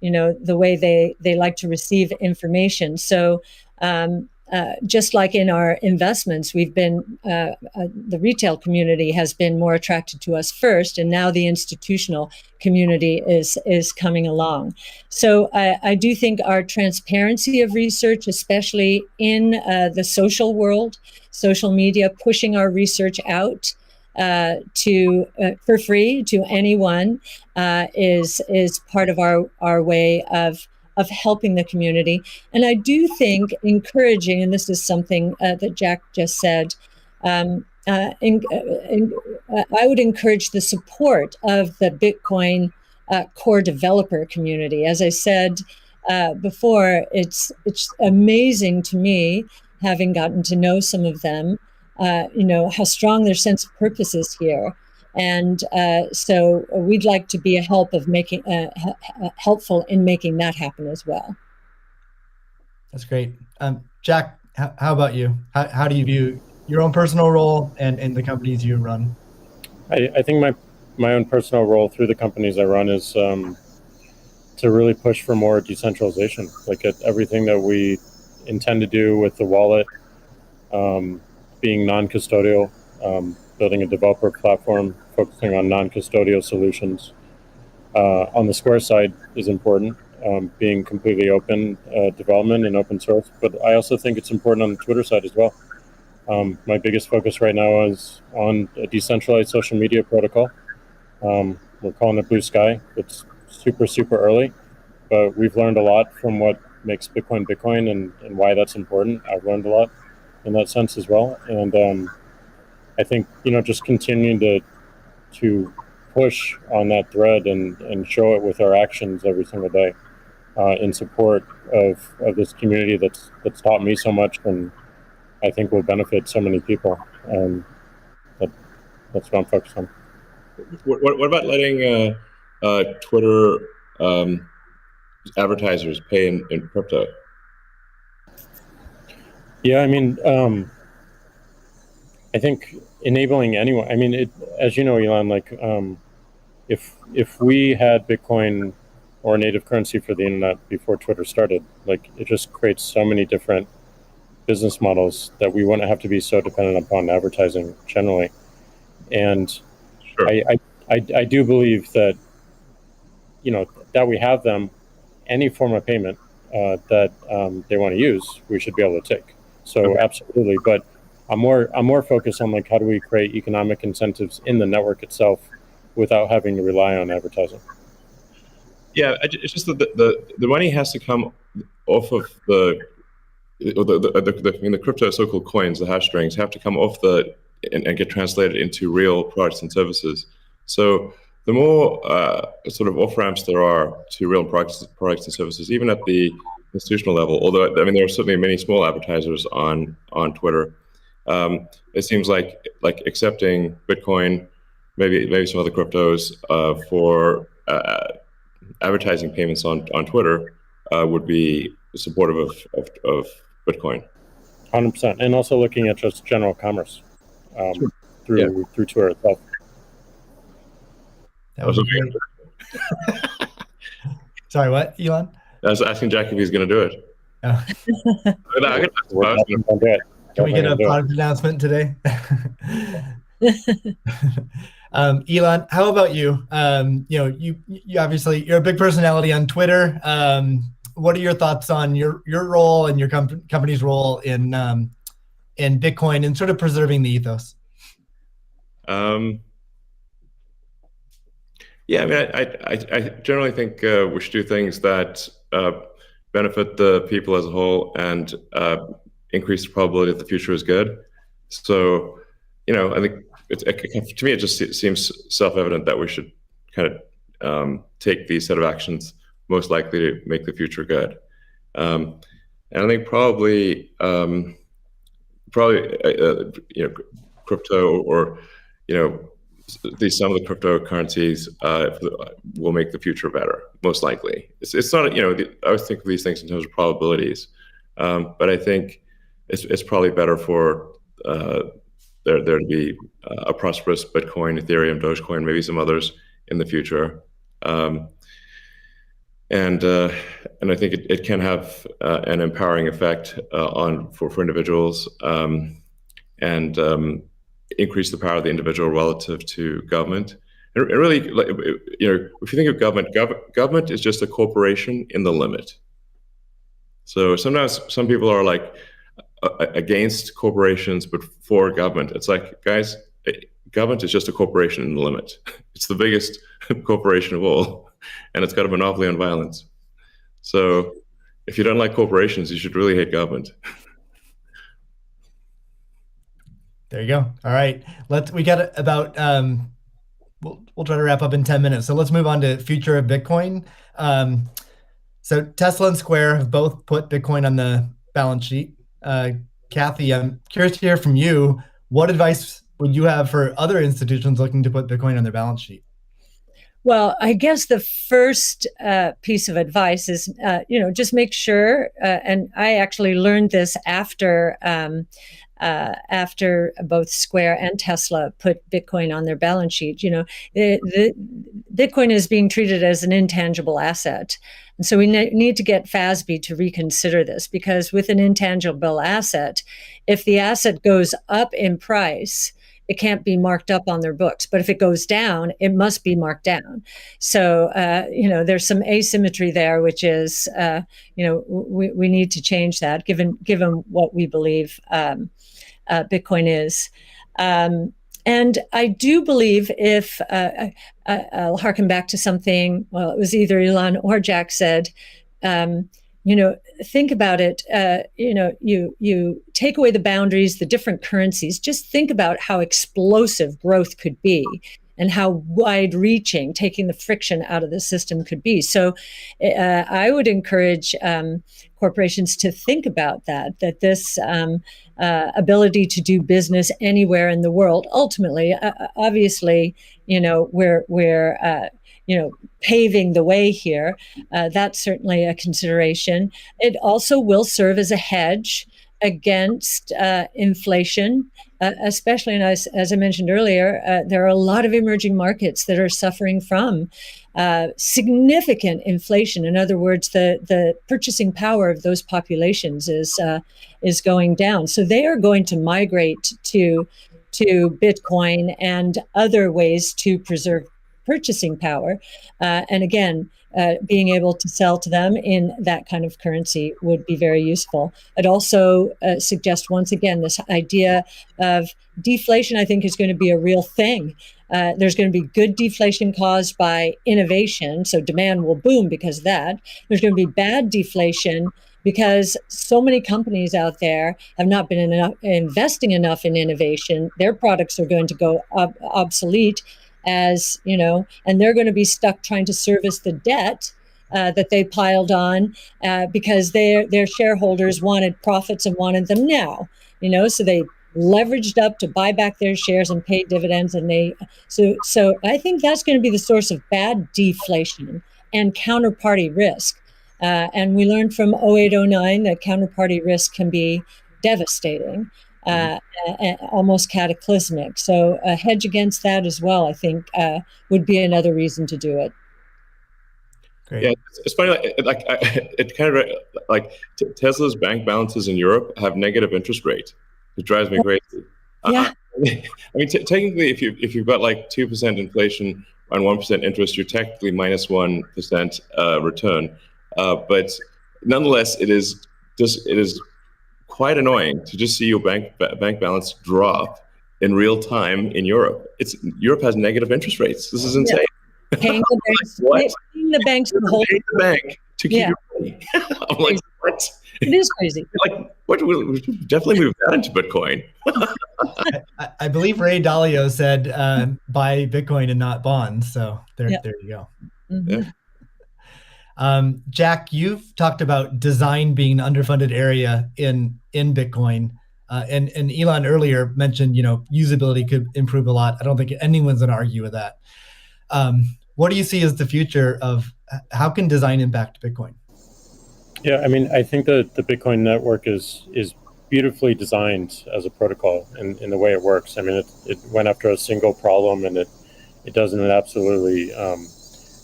C: the way they like to receive information. So just like in our investments, we've been the retail community has been more attracted to us first, and now the institutional community is coming along. So I do think our transparency of research, especially in the social world, social media, pushing our research out for free to anyone, is part of our way of helping the community. And I do think encouraging, and this is something that Jack just said, I would encourage the support of the Bitcoin core developer community. As I said before, it's amazing to me, having gotten to know some of them, how strong their sense of purpose is here. And so we'd like to be helpful in making that happen as well.
B: That's great. Jack, how about you? How do you view your own personal role and the companies you run?
A: I think my own personal role through the companies I run is to really push for more decentralization. Like at everything that we intend to do with the wallet, being non-custodial, building a developer platform, focusing on non-custodial solutions. On the Square side is important, being completely open development and open source. But I also think it's important on the Twitter side as well. My biggest focus right now is on a decentralized social media protocol. We're calling it Blue Sky. It's super, super early, but we've learned a lot from what makes Bitcoin Bitcoin and why that's important. I've learned a lot in that sense as well. And I think, just continuing to push on that thread and show it with our actions every single day in support of this community that's taught me so much and I think will benefit so many people. That's what I'm focused on.
D: What about letting Twitter advertisers pay in crypto?
A: Yeah, I think enabling anyone. As you know, Elon, if we had Bitcoin or native currency for the internet before Twitter started, it just creates so many different business models that we wouldn't have to be so dependent upon advertising generally. And sure. I do believe that that we have them, any form of payment that they want to use, we should be able to take. So okay. Absolutely, but I'm more focused on how do we create economic incentives in the network itself without having to rely on advertising.
D: Yeah, it's just that the money has to come off of the crypto so-called coins, the hash strings, have to come off and get translated into real products and services. So the more sort of off-ramps there are to real products and services, even at the institutional level, although there are certainly many small advertisers on Twitter. It seems like accepting Bitcoin, maybe some other cryptos for advertising payments on Twitter would be supportive of Bitcoin.
A: 100%, and also looking at just general commerce through Twitter itself.
B: That would be great. Sorry, what, Elon?
D: I was asking Jack if he's going to do it.
B: Oh. Can we get a product announcement today? Elon, how about you? You obviously you're a big personality on Twitter. What are your thoughts on your role and your company's role in Bitcoin and sort of preserving the ethos?
D: Yeah, I mean, I generally think we should do things that benefit the people as a whole and increase the probability that the future is good. So, I think to me it just seems self-evident that we should kind of take these set of actions most likely to make the future good. And I think probably crypto or some of the cryptocurrencies will make the future better, most likely. It's not, I always think of these things in terms of probabilities, but I think it's probably better for there to be a prosperous Bitcoin, Ethereum, Dogecoin, maybe some others in the future. And I think it can have an empowering effect for individuals and increase the power of the individual relative to government. And really, if you think of government is just a corporation in the limit. So sometimes some people are like against corporations but for government. It's like, guys, government is just a corporation in the limit. It's the biggest corporation of all, and it's got a monopoly on violence. So if you don't like corporations, you should really hate government.
B: There you go. All right. We got about, we'll try to wrap up in 10 minutes. So let's move on to future of Bitcoin. So Tesla and Square have both put Bitcoin on the balance sheet. Kathy, I'm curious to hear from you. What advice would you have for other institutions looking to put Bitcoin on their balance sheet?
C: Well, I guess the first piece of advice is, just make sure, and I actually learned this after both Square and Tesla put Bitcoin on their balance sheet. The Bitcoin is being treated as an intangible asset. And so we need to get FASB to reconsider this, because with an intangible asset, if the asset goes up in price, it can't be marked up on their books. But if it goes down, it must be marked down. So, there's some asymmetry there, which is, we need to change that given what we believe Bitcoin is. And I do believe if I'll harken back to something, well, it was either Elon or Jack said, think about it. You take away the boundaries, the different currencies. Just think about how explosive growth could be and how wide-reaching taking the friction out of the system could be. So I would encourage corporations to think about that this ability to do business anywhere in the world. Ultimately, obviously, we're paving the way here. That's certainly a consideration. It also will serve as a hedge against inflation, especially, and as I mentioned earlier, there are a lot of emerging markets that are suffering from significant inflation. In other words, the purchasing power of those populations is going down. So they are going to migrate to Bitcoin and other ways to preserve purchasing power. And again, being able to sell to them in that kind of currency would be very useful. I'd also suggest, once again, this idea of deflation, I think, is going to be a real thing. There's going to be good deflation caused by innovation, so demand will boom because of that. There's going to be bad deflation because so many companies out there have not been investing enough in innovation. Their products are going to go obsolete, and they're going to be stuck trying to service the debt that they piled on because their shareholders wanted profits and wanted them now. So they leveraged up to buy back their shares and pay dividends, and so I think that's going to be the source of bad deflation and counterparty risk. And we learned from 08-09 that counterparty risk can be devastating. almost cataclysmic. So a hedge against that as well, I think, would be another reason to do it.
B: Great.
D: Yeah, it's funny. It kind of like Tesla's bank balances in Europe have negative interest rate. It drives me crazy.
C: Yeah.
D: I mean, technically, if you've got like 2% inflation and 1% interest, you're technically minus 1% return. But nonetheless, it is quite annoying to just see your bank balance drop in real time in Europe. Europe has negative interest rates. This is insane.
C: Yeah. Paying the banks to hold
D: the bank to keep your money. I'm like, what?
C: It is crazy.
D: Like, what? We should definitely move that into Bitcoin.
B: I believe Ray Dalio said, "Buy Bitcoin and not bonds." So there you go.
C: Mm-hmm.
B: Yeah. Jack, you've talked about design being an underfunded area in Bitcoin, and Elon earlier mentioned, usability could improve a lot. I don't think anyone's going to argue with that. What do you see as the future of how can design impact Bitcoin?
A: Yeah, I mean, I think that the Bitcoin network is beautifully designed as a protocol in the way it works. I mean, it went after a single problem, and it does in an absolutely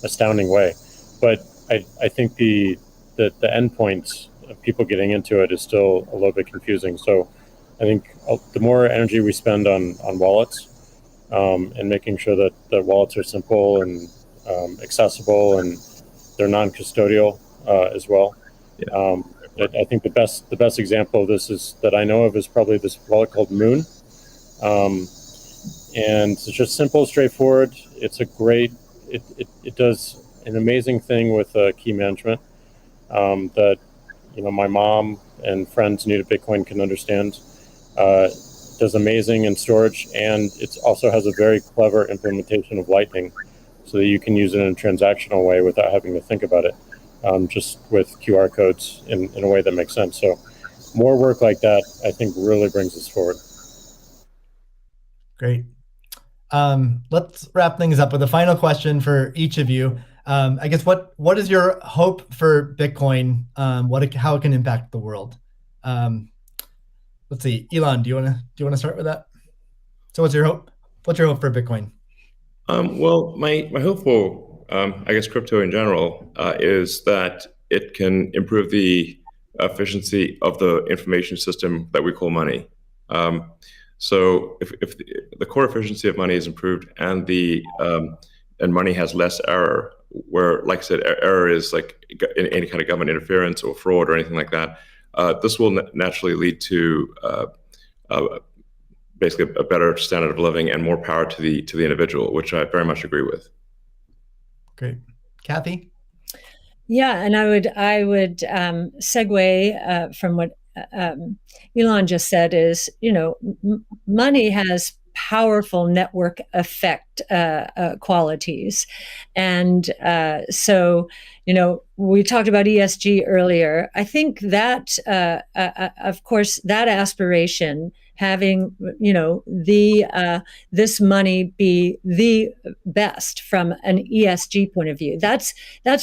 A: astounding way. But I think the endpoints of people getting into it is still a little bit confusing. So I think the more energy we spend on wallets and making sure that the wallets are simple and accessible and they're non-custodial as well. Yeah. I think the best example of this is that I know of is probably this wallet called Moon, and it's just simple, straightforward. It's a great. It does an amazing thing with key management that my mom and friends new to Bitcoin can understand. Does amazing in storage, and it also has a very clever implementation of Lightning, so that you can use it in a transactional way without having to think about it. Just with QR codes in a way that makes sense. So more work like that, I think, really brings us forward.
B: Great. Let's wrap things up with a final question for each of you. I guess what is your hope for Bitcoin? How it can impact the world? Let's see, Elon, do you want to start with that? So what's your hope? What's your hope for Bitcoin?
D: Well, my hope for I guess crypto in general is that it can improve the efficiency of the information system that we call money. So if the core efficiency of money is improved and and money has less error, where, like I said, error is like any kind of government interference or fraud or anything like that, this will naturally lead to basically a better standard of living and more power to the individual, which I very much agree with.
B: Great. Kathy?
C: Yeah, and I would segue from what Elon just said is, money has powerful network effect qualities. And so, we talked about ESG earlier. I think that, of course, that aspiration, having this money be the best from an ESG point of view, that's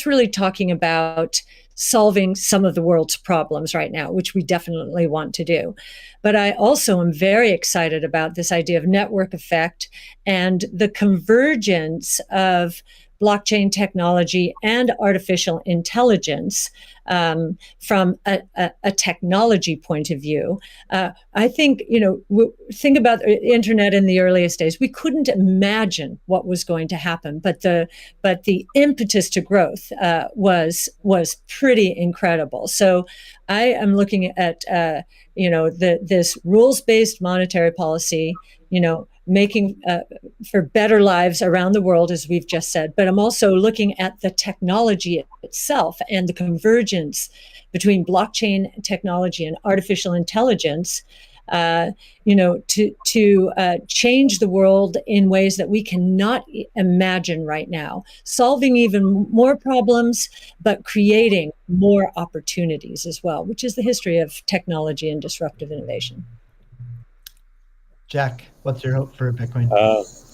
C: really talking about solving some of the world's problems right now, which we definitely want to do. But I also am very excited about this idea of network effect and the convergence of blockchain technology and artificial intelligence from a technology point of view. I think, think about the internet in the earliest days. We couldn't imagine what was going to happen, but the impetus to growth was pretty incredible. So I am looking at this rules-based monetary policy, making for better lives around the world, as we've just said. But I'm also looking at the technology itself and the convergence between blockchain technology and artificial intelligence, to change the world in ways that we cannot imagine right now, solving even more problems, but creating more opportunities as well, which is the history of technology and disruptive innovation.
B: Jack, what's your hope for Bitcoin?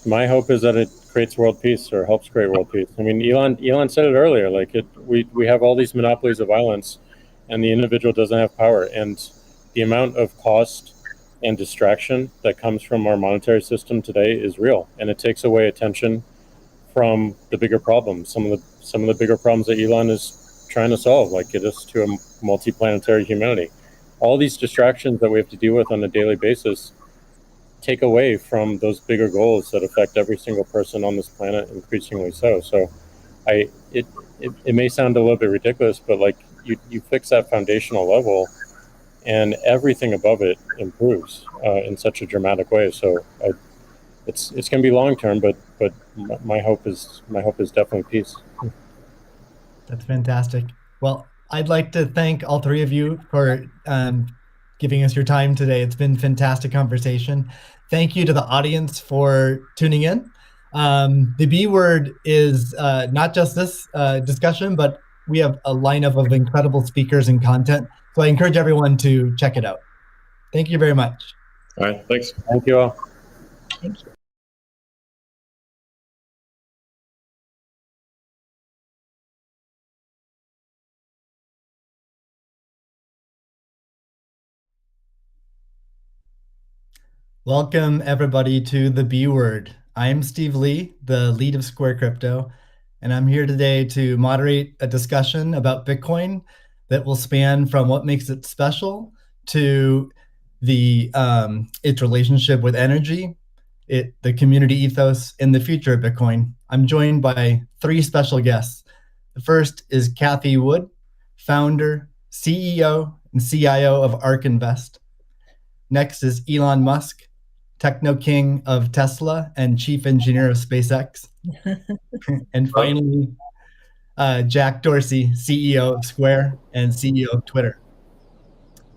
A: My hope is that it creates world peace or helps create world peace. I mean, Elon said it earlier. We have all these monopolies of violence, and the individual doesn't have power. And the amount of cost and distraction that comes from our monetary system today is real, and it takes away attention from the bigger problems. Some of the bigger problems that Elon is trying to solve, like get us to a multi-planetary humanity. All these distractions that we have to deal with on a daily basis take away from those bigger goals that affect every single person on this planet, increasingly so. So it may sound a little bit ridiculous, but like you fix that foundational level and everything above it improves in such a dramatic way. So it's going to be long term, but my hope is definitely peace.
B: That's fantastic. Well, I'd like to thank all three of you for giving us your time today. It's been a fantastic conversation. Thank you to the audience for tuning in. The B word is not just this discussion, but we have a lineup of incredible speakers and content. So I encourage everyone to check it out. Thank you very much.
D: All right, thanks.
A: Thank you all.
C: Thank you.
B: Welcome everybody to the B word. I'm Steve Lee, the lead of Square Crypto, and I'm here today to moderate a discussion about Bitcoin that will span from what makes it special to the its relationship with energy, the community ethos, and the future of Bitcoin. I'm joined by three special guests. The first is Cathie Wood, founder, CEO, and CIO of ARK Invest. Next is Elon Musk, techno king of Tesla and chief engineer of SpaceX. And finally, Jack Dorsey, CEO of Square and CEO of Twitter.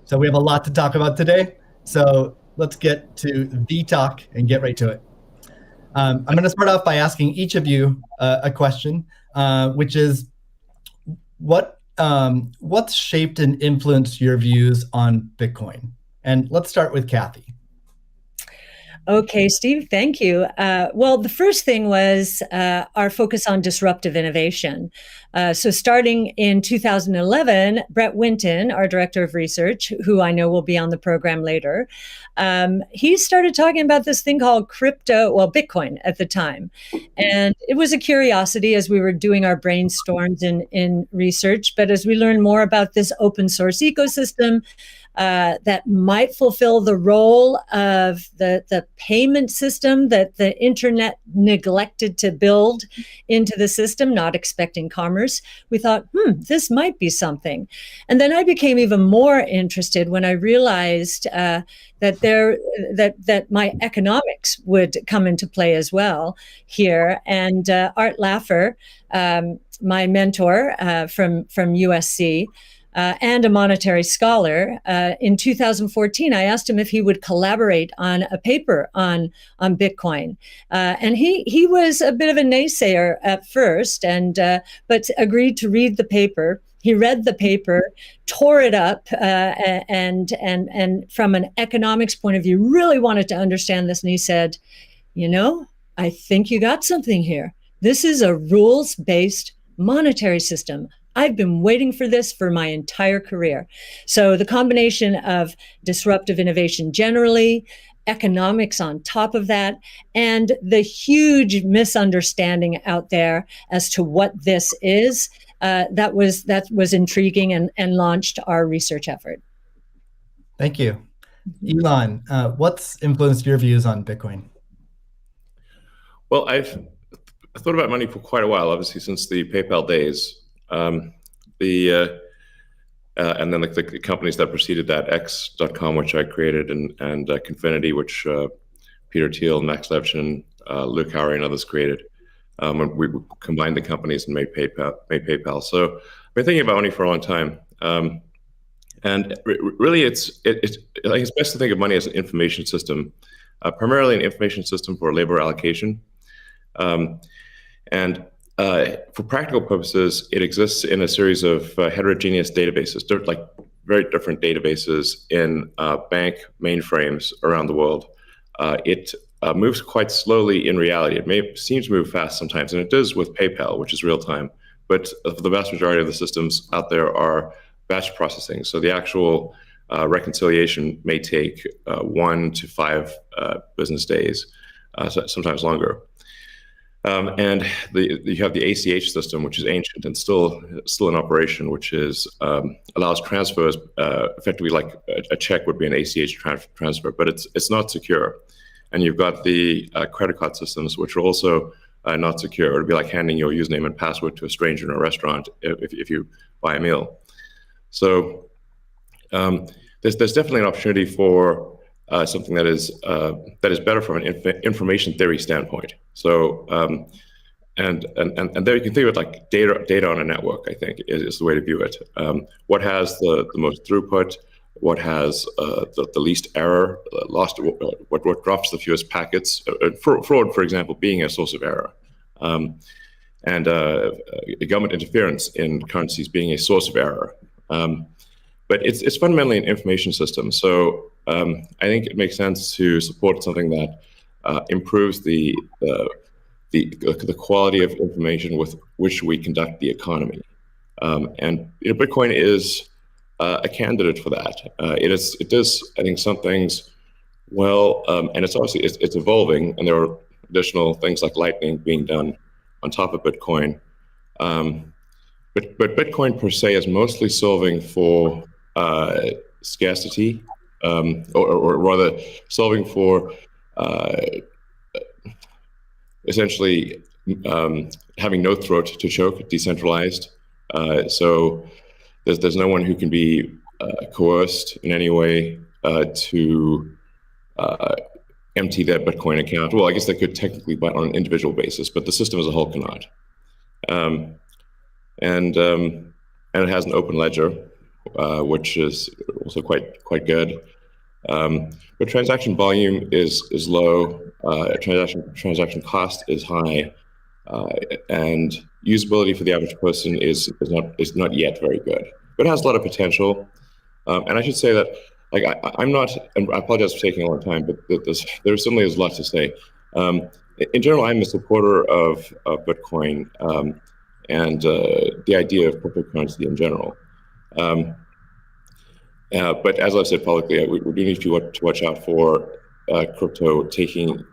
B: So we have a lot to talk about today. So let's get to the talk and get right to it. I'm going to start off by asking each of you a question, which is what's shaped and influenced your views on Bitcoin? And let's start with Cathie.
C: Okay, Steve, thank you. Well, the first thing was our focus on disruptive innovation. So starting in 2011, Brett Winton, our director of research, who I know will be on the program later, he started talking about this thing called Bitcoin at the time. And it was a curiosity as we were doing our brainstorms in research. But as we learned more about this open source ecosystem, that might fulfill the role of the payment system that the internet neglected to build into the system, not expecting commerce. We thought, this might be something. And then I became even more interested when I realized that my economics would come into play as well here. And Art Laffer, my mentor from USC, and a monetary scholar, in 2014, I asked him if he would collaborate on a paper on Bitcoin, and he was a bit of a naysayer at first, but agreed to read the paper. He read the paper, tore it up, and from an economics point of view, really wanted to understand this. And he said, I think you got something here. This is a rules-based monetary system. I've been waiting for this for my entire career. So the combination of disruptive innovation generally, economics on top of that, and the huge misunderstanding out there as to what this is, that was intriguing and launched our research effort.
B: Thank you. Elon, what's influenced your views on Bitcoin?
D: Well, I've thought about money for quite a while, obviously since the PayPal days. And then the companies that preceded that, X.com, which I created, and Confinity, which Peter Thiel, Max Levchin, Luke Howry, and others created. We combined the companies and made PayPal. So I've been thinking about money for a long time. And really, it's best to think of money as an information system, primarily an information system for labor allocation. For practical purposes, it exists in a series of heterogeneous databases, like very different databases in bank mainframes around the world. It moves quite slowly in reality. It seems to move fast sometimes, and it does with PayPal, which is real time. But the vast majority of the systems out there are batch processing. So the actual reconciliation may take 1 to 5 business days, sometimes longer. And you have the ACH system, which is ancient and still in operation, which is allows transfers effectively like a check would be an ACH transfer, but it's not secure. And you've got the credit card systems, which are also not secure. It would be like handing your username and password to a stranger in a restaurant if you buy a meal. So there's definitely an opportunity for something that is better from an information theory standpoint. So and there you can think of it like data on a network. I think is the way to view it. What has the most throughput? What has the least error? What drops the fewest packets? Fraud, for example, being a source of error. And government interference in currencies being a source of error. But it's fundamentally an information system. So I think it makes sense to support something that improves the quality of information with which we conduct the economy. And Bitcoin is a candidate for that. It does, I think, some things well, and it's obviously it's evolving, and there are additional things like Lightning being done on top of Bitcoin. But Bitcoin per se is mostly solving for scarcity, or rather solving for essentially having no throat to choke, decentralized. So there's no one who can be coerced in any way to empty their Bitcoin account. Well, I guess they could technically, but on an individual basis, but the system as a whole cannot. And it has an open ledger, which is also quite good. But transaction volume is low. Transaction cost is high, and usability for the average person is not yet very good. But it has a lot of potential. And I should say that, like, I'm not, and I apologize for taking a long time, but there certainly is a lot to say. In general, I'm a supporter of Bitcoin and the idea of cryptocurrency in general. But as I've said publicly, we do need to watch out for crypto taking,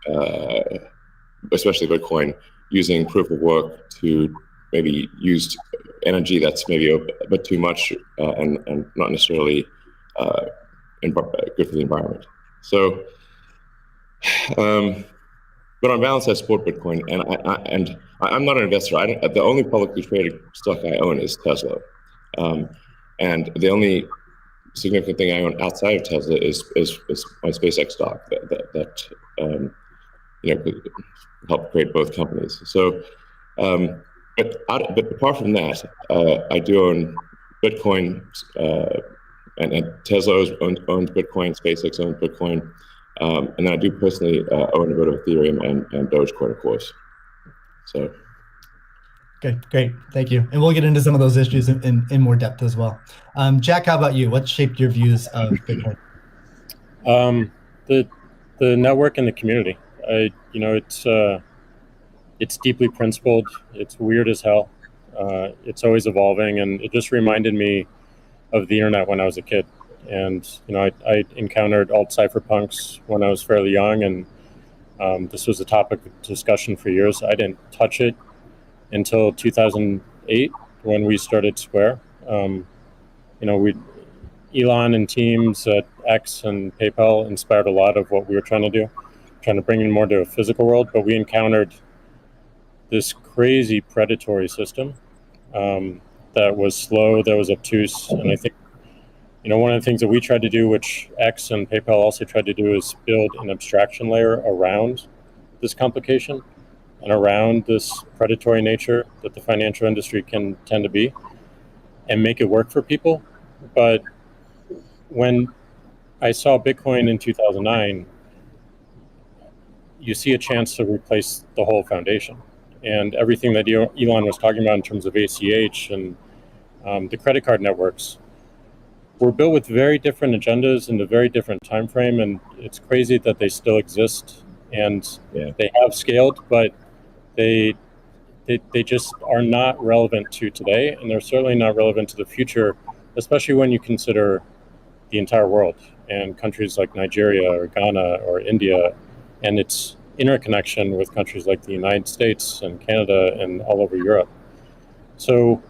D: especially Bitcoin, using proof of work to maybe use energy that's maybe a bit too much and not necessarily good for the environment. So, but on balance, I support Bitcoin, and I'm not an investor. The only publicly traded stock I own is Tesla, and the only significant thing I own outside of Tesla is my SpaceX stock that could help create both companies. So, but apart from that, I do own Bitcoin, and Tesla owns Bitcoin, SpaceX owns Bitcoin, and I do personally own a bit of Ethereum and Dogecoin, of course. So.
B: Okay, great, thank you. And we'll get into some of those issues in more depth as well. Jack, how about you? What shaped your views of Bitcoin?
A: The network and the community. It's deeply principled. It's weird as hell. It's always evolving, and it just reminded me of the internet when I was a kid. And I encountered alt cypherpunks when I was fairly young, and this was a topic of discussion for years. I didn't touch it until 2008 when we started Square. Elon and teams at X and PayPal inspired a lot of what we were trying to do, trying to bring in more to a physical world, but we encountered this crazy predatory system that was slow, that was obtuse. And I think, one of the things that we tried to do, which X and PayPal also tried to do, is build an abstraction layer around this complication and around this predatory nature that the financial industry can tend to be, and make it work for people. But when I saw Bitcoin in 2009, you see a chance to replace the whole foundation. And everything that Elon was talking about in terms of ACH and the credit card networks were built with very different agendas in a very different time frame. And it's crazy that they still exist, and they have scaled, but they just are not relevant to today, and they're certainly not relevant to the future, especially when you consider the entire world, and countries like Nigeria or Ghana or India, and its interconnection with countries like the United States and Canada and all over Europe. So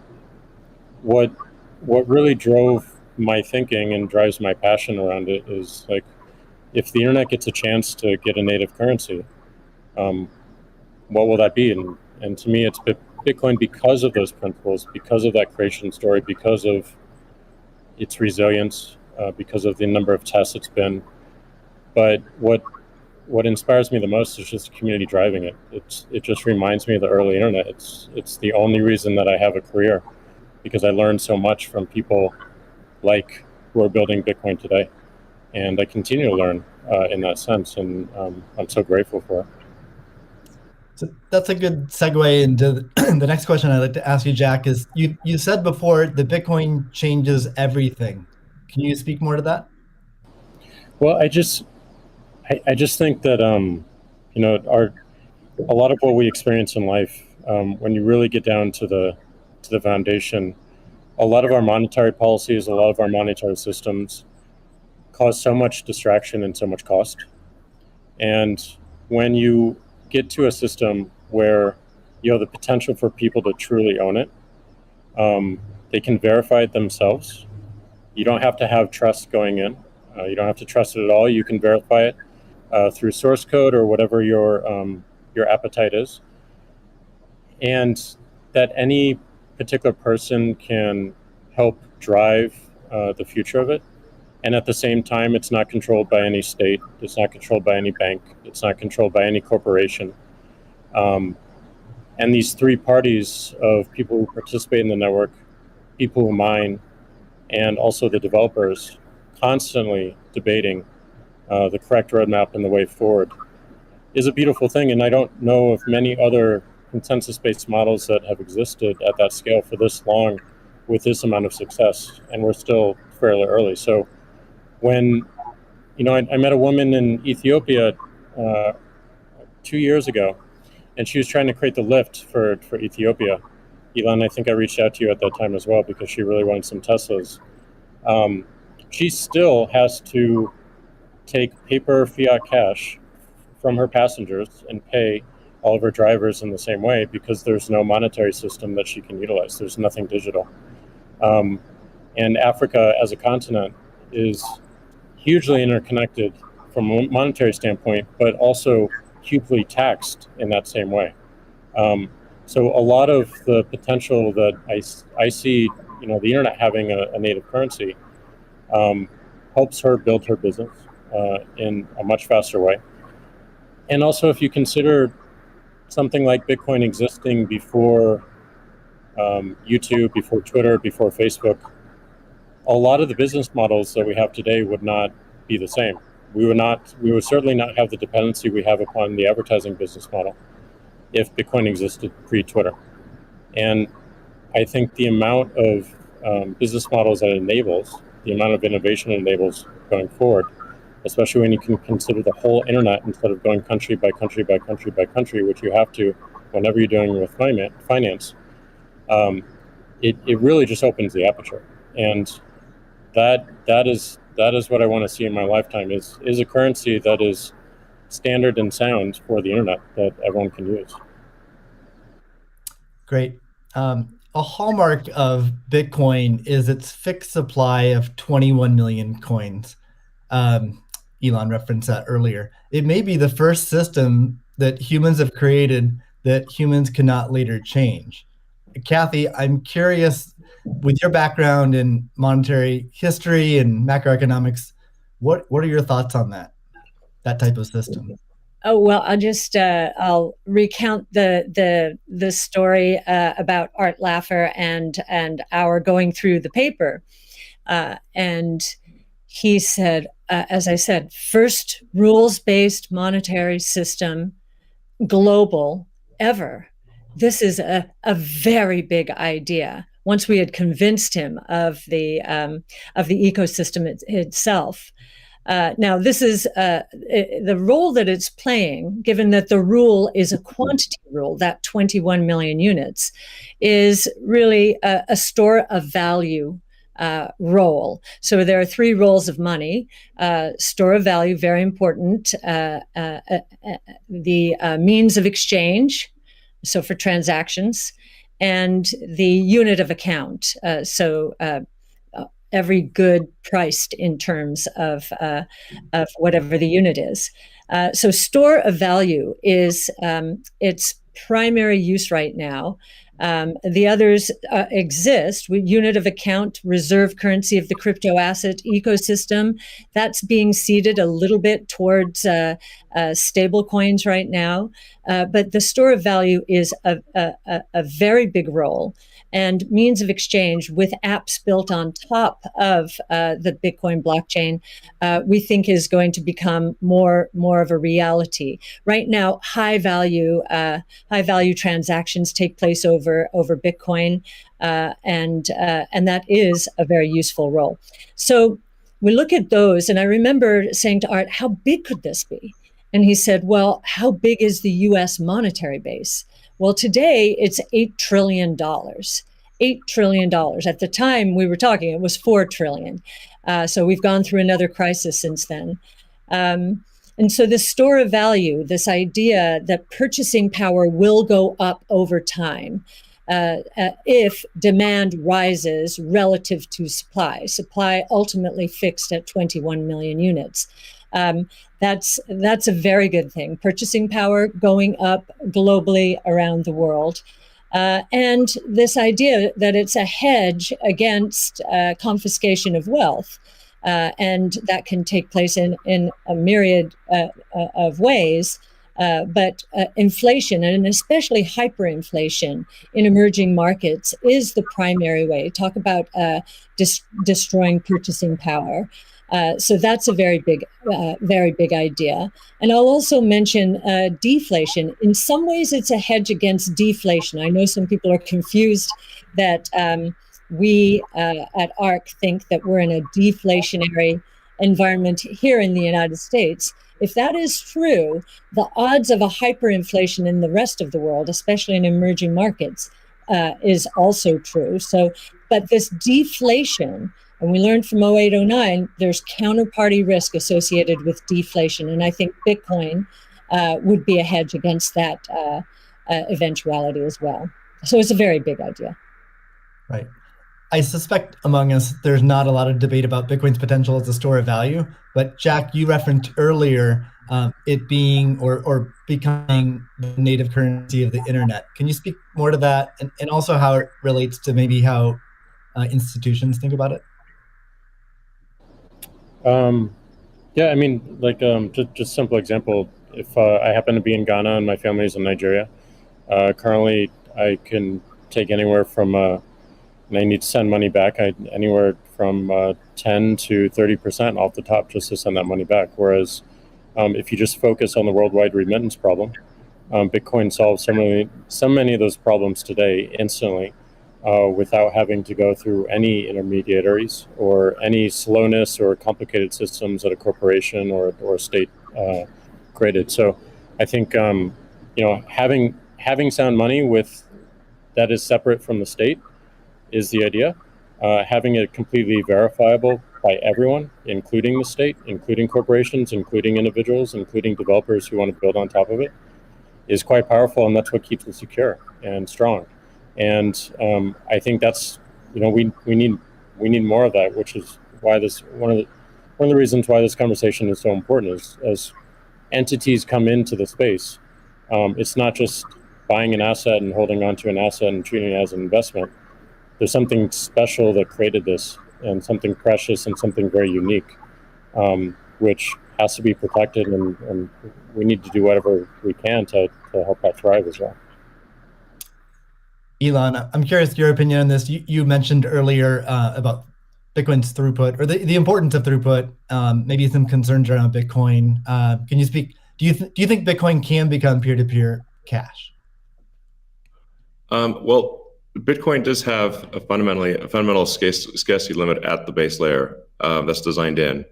A: what really drove my thinking and drives my passion around it is like, if the internet gets a chance to get a native currency, what will that be? And to me, it's Bitcoin, because of those principles, because of that creation story, because of its resilience, because of the number of tests it's been. But what inspires me the most is just the community driving it. It just reminds me of the early internet. It's the only reason that I have a career, because I learned so much from people like who are building Bitcoin today, and I continue to learn in that sense, and I'm so grateful for it.
B: So that's a good segue into the next question I'd like to ask you, Jack. Is you said before that Bitcoin changes everything. Can you speak more to that?
A: Well, I just think that a lot of what we experience in life, when you really get down to the foundation, a lot of our monetary policies, a lot of our monetary systems cause so much distraction and so much cost. And when you get to a system where you have the potential for people to truly own it, they can verify it themselves. You don't have to have trust going in. You don't have to trust it at all. You can verify it through source code or whatever your appetite is, and that any particular person can help drive the future of it. And at the same time, it's not controlled by any state. It's not controlled by any bank. It's not controlled by any corporation. And these three parties of people who participate in the network, people who mine, and also the developers, constantly debating the correct roadmap and the way forward, is a beautiful thing. And I don't know of many other consensus-based models that have existed at that scale for this long with this amount of success. And we're still fairly early. So when, I met a woman in Ethiopia 2 years ago, and she was trying to create the lift for Ethiopia. Elon, I think I reached out to you at that time as well, because she really wanted some Teslas. She still has to take paper fiat cash from her passengers and pay all of her drivers in the same way, because there's no monetary system that she can utilize. There's nothing digital. And Africa as a continent is hugely interconnected from a monetary standpoint, but also hugely taxed in that same way. So a lot of the potential that I see, the internet having a native currency helps her build her business in a much faster way. And also, if you consider something like Bitcoin existing before YouTube, before Twitter, before Facebook, a lot of the business models that we have today would not be the same. We would certainly not have the dependency we have upon the advertising business model if Bitcoin existed pre-Twitter. And I think the amount of business models that it enables, the amount of innovation it enables going forward, especially when you can consider the whole internet instead of going country by country by country by country, which you have to whenever you're doing with finance, it really just opens the aperture. And that is what I want to see in my lifetime, is a currency that is standard and sound for the internet that everyone can use.
B: Great. A hallmark of Bitcoin is its fixed supply of 21 million coins. Elon referenced that earlier. It may be the first system that humans have created that humans cannot later change. Kathy, I'm curious, with your background in monetary history and macroeconomics, what are your thoughts on that type of system?
C: Oh, well, I'll recount the story about Art Laffer and our going through the paper. And he said, as I said, first rules-based monetary system, global, ever. This is a very big idea. Once we had convinced him of the ecosystem itself. Now, this is the role that it's playing, given that the rule is a quantity rule, that 21 million units, is really a store of value role. So there are three roles of money: store of value, very important; the means of exchange, so for transactions, and the unit of account. Every good priced in terms of whatever the unit is. So store of value is its primary use right now. The others exist. Unit of account, reserve currency of the crypto asset ecosystem. That's being seeded a little bit towards stable coins right now. But the store of value is a very big role, and means of exchange with apps built on top of the Bitcoin blockchain, we think is going to become more of a reality. Right now, high value transactions take place over Bitcoin, and that is a very useful role. So we look at those, and I remember saying to Art, "How big could this be?" And he said, "Well, how big is the U.S. monetary base?" Well, today it's $8 trillion. $8 trillion. At the time we were talking, it was $4 trillion. So we've gone through another crisis since then. And so the store of value, this idea that purchasing power will go up over time if demand rises relative to supply. Supply ultimately fixed at 21 million units. That's a very good thing. Purchasing power going up globally around the world. And this idea that it's a hedge against confiscation of wealth. And that can take place in a myriad of ways. But inflation, and especially hyperinflation in emerging markets, is the primary way. Talk about destroying purchasing power. So that's a very big idea. And I'll also mention deflation. In some ways, it's a hedge against deflation. I know some people are confused that we at ARC think that we're in a deflationary environment here in the United States. If that is true, the odds of a hyperinflation in the rest of the world, especially in emerging markets, is also true. So, but this deflation, and we learned from 0809, there's counterparty risk associated with deflation. And I think Bitcoin would be a hedge against that eventuality as well. So it's a very big idea.
B: Right. I suspect among us, there's not a lot of debate about Bitcoin's potential as a store of value. But Jack, you referenced earlier it being or becoming the native currency of the internet. Can you speak more to that, and also how it relates to maybe how institutions think about it?
A: Yeah, I mean, like just simple example. If I happen to be in Ghana and my family's in Nigeria, currently I can take anywhere from and I need to send money back, anywhere from 10 to 30% off the top just to send that money back. Whereas if you just focus on the worldwide remittance problem, Bitcoin solves so many of those problems today instantly without having to go through any intermediaries or any slowness or complicated systems that a corporation or a state created. So I think having sound money that is separate from the state is the idea. Having it completely verifiable by everyone, including the state, including corporations, including individuals, including developers who want to build on top of it, is quite powerful, and that's what keeps it secure and strong. And I think that's we need more of that, which is why this one of the reasons why this conversation is so important is as entities come into the space, it's not just buying an asset and holding on to an asset and treating it as an investment. There's something special that created this, and something precious and something very unique, which has to be protected, and we need to do whatever we can to help that thrive as well.
B: Elon, I'm curious your opinion on this. You mentioned earlier about Bitcoin's throughput, or the importance of throughput, maybe some concerns around Bitcoin. Can you speak? Do you think Bitcoin can become peer-to-peer cash?
D: Well, Bitcoin does have a fundamental scarcity limit at the base layer that's designed in.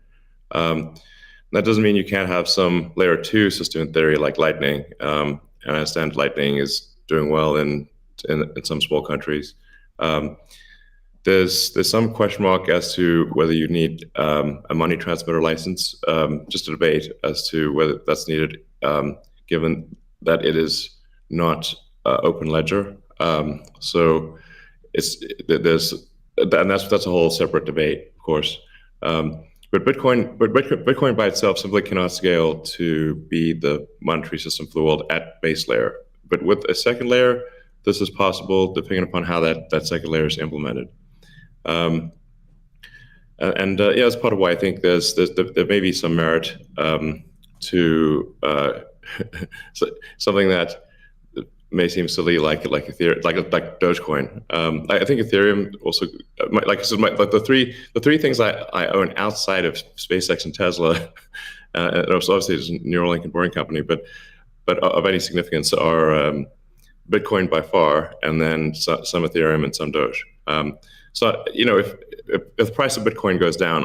D: That doesn't mean you can't have some layer 2 system in theory like Lightning. And I understand Lightning is doing well in some small countries. There's some question mark as to whether you need a money transmitter license. Just a debate as to whether that's needed, given that it is not open ledger. So that's a whole separate debate, of course. But Bitcoin by itself simply cannot scale to be the monetary system for the world at base layer. But with a second layer, this is possible depending upon how that second layer is implemented. Yeah, that's part of why I think there may be some merit to something that may seem silly, like Ethereum, like Dogecoin. I think Ethereum also, the three things I own outside of SpaceX and Tesla, and obviously it's a Neuralink and Boring Company, but of any significance are Bitcoin by far, and then some Ethereum and some Doge. So if the price of Bitcoin goes down,